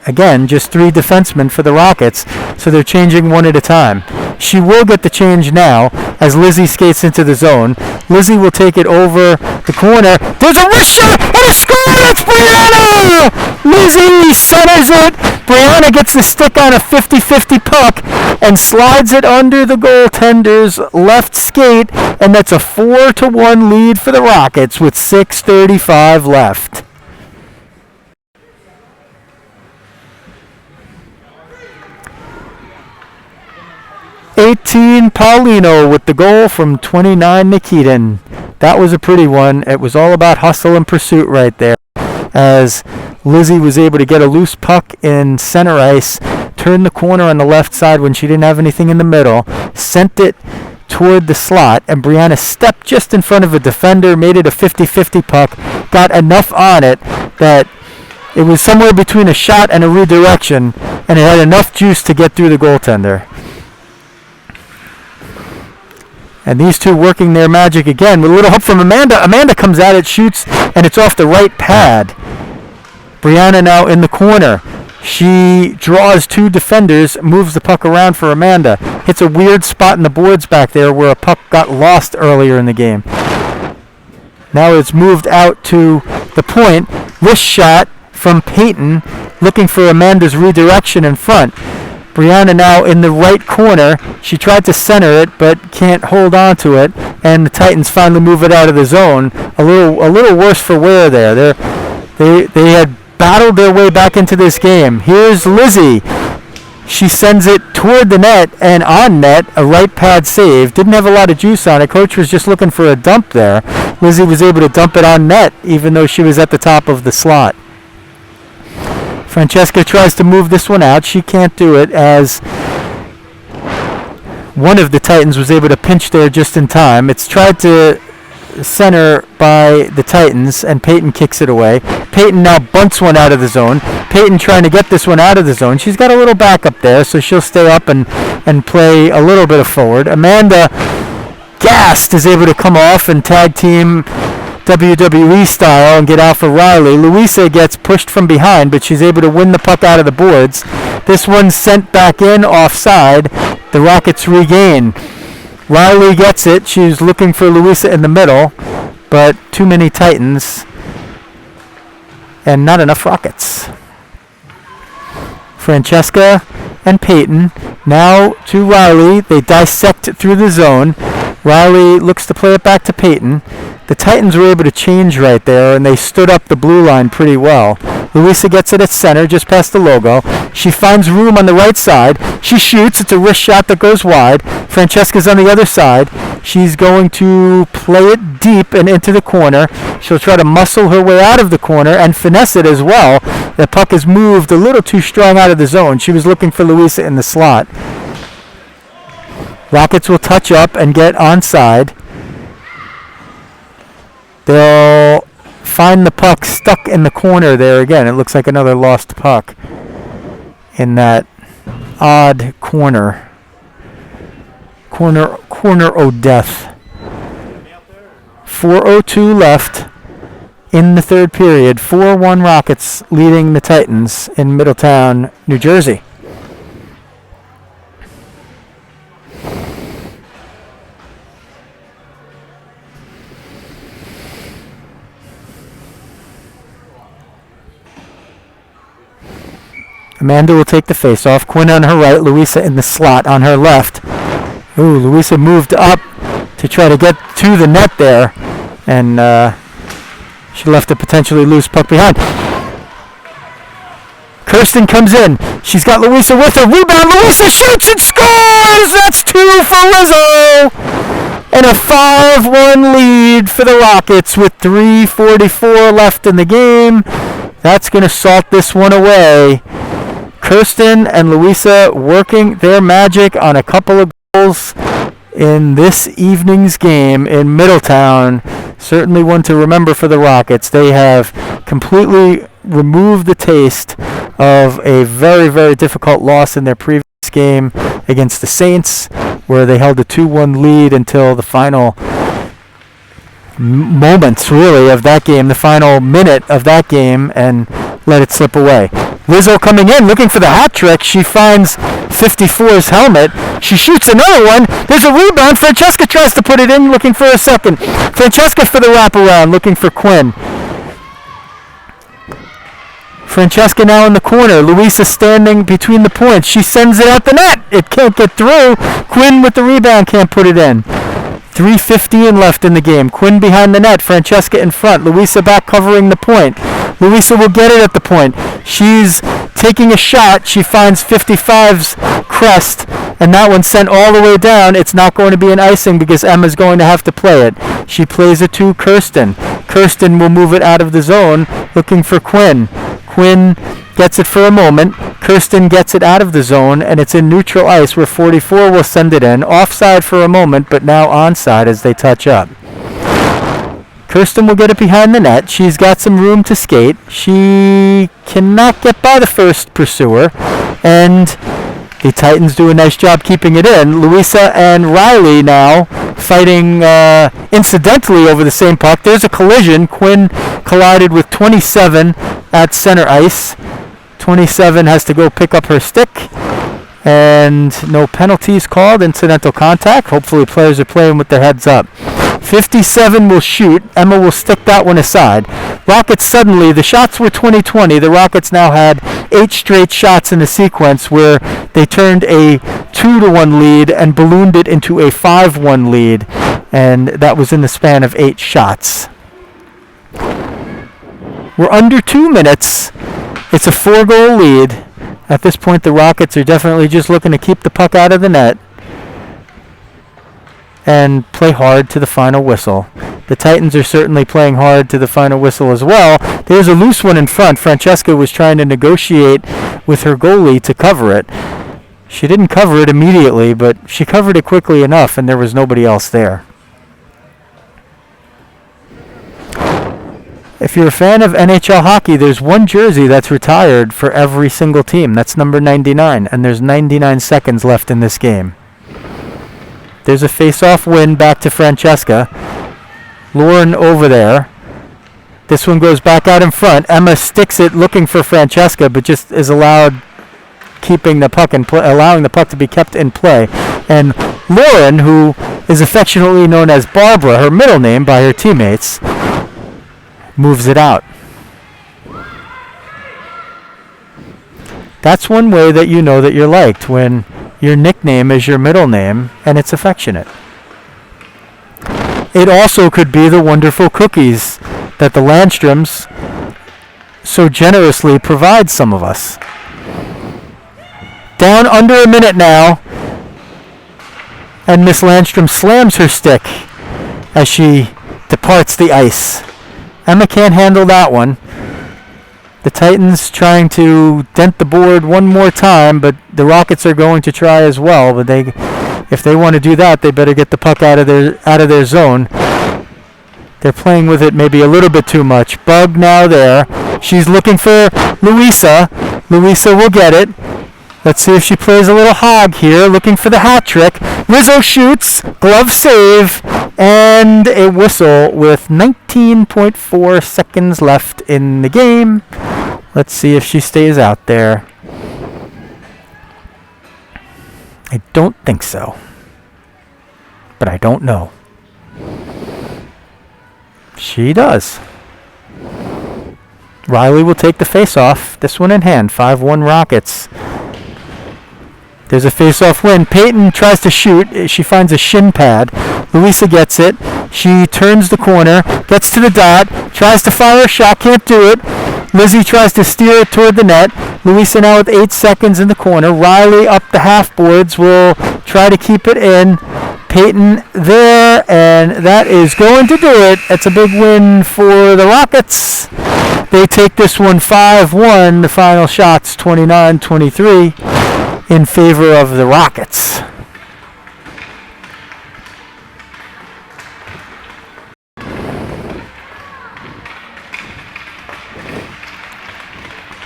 Again, just 3 defensemen for the Rockets, so they're changing one at a time. She will get the change now as Lizzie skates into the zone. Lizzie will take it over the corner. There's a wrist shot and a score! It's Brianna! Lizzie centers it. Brianna gets the stick on a 50-50 puck and slides it under the goaltender's left skate, and that's a 4-1 lead for the Rockets with 6:35 left. Paulino with the goal from 29 Nikitin. That was a pretty one. It was all about hustle and pursuit right there, as Lizzie was able to get a loose puck in center ice, turned the corner on the left side when she didn't have anything in the middle, sent it toward the slot, and Brianna stepped just in front of a defender, made it a 50-50 puck, got enough on it that it was somewhere between a shot and a redirection, and it had enough juice to get through the goaltender. And these two working their magic again with a little help from Amanda. Amanda comes at it, shoots, and it's off the right pad. Brianna now in the corner. She draws 2 defenders, moves the puck around for Amanda. Hits a weird spot in the boards back there where a puck got lost earlier in the game. Now it's moved out to the point. Wrist shot from Peyton, looking for Amanda's redirection in front. Brianna now in the right corner. She tried to center it, but can't hold on to it, and the Titans finally move it out of the zone. A little worse for wear there. They had battled their way back into this game. Here's Lizzie. She sends it toward the net, and on net, a right pad save. Didn't have a lot of juice on it. Coach was just looking for a dump there. Lizzie was able to dump it on net, even though she was at the top of the slot. Francesca tries to move this one out. She can't do it, as one of the Titans was able to pinch there just in time. It's tried to center by the Titans, and Peyton kicks it away. Peyton now bunts one out of the zone. Peyton trying to get this one out of the zone. She's got a little backup there, so she'll stay up and play a little bit of forward. Amanda Gast is able to come off and tag team WWE style and get out for Riley. Louisa gets pushed from behind, but she's able to win the puck out of the boards. This one's sent back in offside. The Rockets regain. Riley gets it. She's looking for Louisa in the middle, but too many Titans and not enough Rockets. Francesca and Peyton now to Riley. They dissect it through the zone. Riley looks to play it back to Peyton. The Titans were able to change right there, and they stood up the blue line pretty well. Louisa gets it at center, just past the logo. She finds room on the right side. She shoots. It's a wrist shot that goes wide. Francesca's on the other side. She's going to play it deep and into the corner. She'll try to muscle her way out of the corner and finesse it as well. The puck is moved a little too strong out of the zone. She was looking for Louisa in the slot. Rockets will touch up and get onside. They'll find the puck stuck in the corner there again. It looks like another lost puck in that odd corner. Corner o' death. 4:02 left in the third period. 4-1 Rockets leading the Titans in Middletown, New Jersey. Amanda will take the face-off. Quinn on her right, Louisa in the slot on her left. Ooh, Louisa moved up to try to get to the net there, and she left a potentially loose puck behind. Kirsten comes in. She's got Louisa with her. Rebound. Louisa shoots and scores! That's 2 for Rizzo! And a 5-1 lead for the Rockets with 3:44 left in the game. That's going to salt this one away. Kirsten and Louisa working their magic on a couple of goals in this evening's game in Middletown. Certainly one to remember for the Rockets. They have completely removed the taste of a very, very difficult loss in their previous game against the Saints, where they held a 2-1 lead until the final moments, really, of that game, the final minute of that game, and let it slip away. Rizzo coming in, looking for the hat trick. She finds 54's helmet. She shoots another one. There's a rebound. Francesca tries to put it in, looking for a second. Francesca for the wraparound, looking for Quinn. Francesca now in the corner. Louisa standing between the points. She sends it at the net. It can't get through. Quinn with the rebound, can't put it in. 3:15 left in the game. Quinn behind the net. Francesca in front. Louisa back covering the point. Louisa will get it at the point. She's taking a shot. She finds 55's crest, and that one's sent all the way down. It's not going to be an icing because Emma's going to have to play it. She plays it to Kirsten. Kirsten will move it out of the zone, looking for Quinn. Quinn gets it for a moment. Kirsten gets it out of the zone, and it's in neutral ice where 44 will send it in. Offside for a moment, but now onside as they touch up. Kirsten will get it behind the net. She's got some room to skate. She cannot get by the first pursuer, and the Titans do a nice job keeping it in. Louisa and Riley now fighting incidentally over the same puck. There's a collision. Quinn collided with 27. at center ice. 27 has to go pick up her stick. And no penalties called, incidental contact. Hopefully players are playing with their heads up. 57 will shoot. Emma will stick that one aside. Rockets suddenly, the shots were 20-20. The Rockets now had 8 straight shots in a sequence where they turned a 2-1 lead and ballooned it into a 5-1 lead. And that was in the span of 8 shots. We're under 2 minutes. It's a 4-goal lead. At this point, the Rockets are definitely just looking to keep the puck out of the net and play hard to the final whistle. The Titans are certainly playing hard to the final whistle as well. There's a loose one in front. Francesca was trying to negotiate with her goalie to cover it. She didn't cover it immediately, but she covered it quickly enough, and there was nobody else there. If you're a fan of NHL hockey, there's one jersey that's retired for every single team. That's number 99, and there's 99 seconds left in this game. There's a face-off win back to Francesca. Lauren over there. This one goes back out in front. Emma sticks it looking for Francesca, but just is allowed keeping the puck in play, allowing the puck to be kept in play. And Lauren, who is affectionately known as Barbara, her middle name by her teammates, moves it out. That's one way that you know that you're liked, when your nickname is your middle name and it's affectionate. It also could be the wonderful cookies that the Landstroms so generously provide some of us. Down under a minute now, and Miss Landstrom slams her stick as she departs the ice. Emma can't handle that one. The Titans trying to dent the board one more time, but the Rockets are going to try as well. But if they want to do that, they better get the puck out of their zone. They're playing with it maybe a little bit too much. Bug now there. She's looking for Louisa. Louisa will get it. Let's see if she plays a little hog here, looking for the hat trick. Rizzo shoots, glove save, and a whistle with 19.4 seconds left in the game. Let's see if she stays out there. I don't think so, but I don't know. She does. Riley will take the face-off. This one in hand, 5-1 Rockets. There's a face-off win. Peyton tries to shoot. She finds a shin pad. Louisa gets it. She turns the corner, gets to the dot, tries to fire a shot, can't do it. Lizzie tries to steer it toward the net. Louisa now with 8 seconds in the corner. Riley up the half boards will try to keep it in. Peyton there, and that is going to do it. It's a big win for the Rockets. They take this one 5-1. The final shots 29-23 in favor of the Rockets.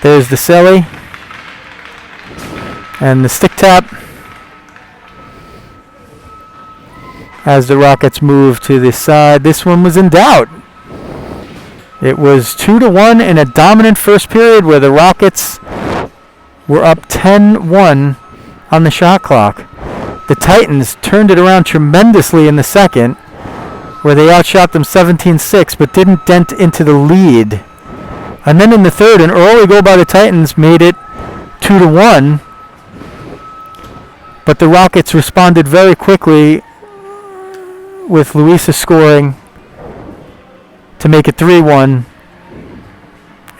There's the celly and the stick tap as the Rockets move to the side. This one was in doubt. It was 2-1 in a dominant first period where the Rockets were up 10-1 on the shot clock. The Titans turned it around tremendously in the second, where they outshot them 17-6 but didn't dent into the lead. And then in the third, an early goal by the Titans made it 2-1. But the Rockets responded very quickly with Louisa scoring to make it 3-1.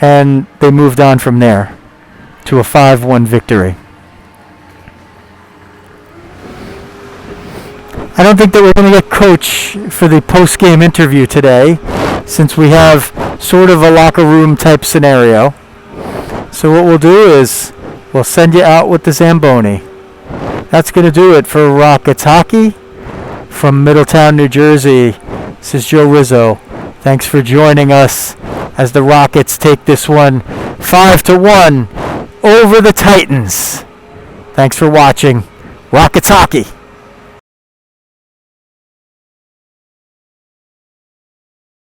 And they moved on from there to a 5-1 victory. I don't think that we're going to get Coach for the post-game interview today, since we have sort of a locker room type scenario. So what we'll do is we'll send you out with the Zamboni. That's going to do it for Rockets Hockey from Middletown, New Jersey. This is Joe Rizzo. Thanks for joining us as the Rockets take this one 5-1 over the Titans. Thanks for watching Rockets Hockey.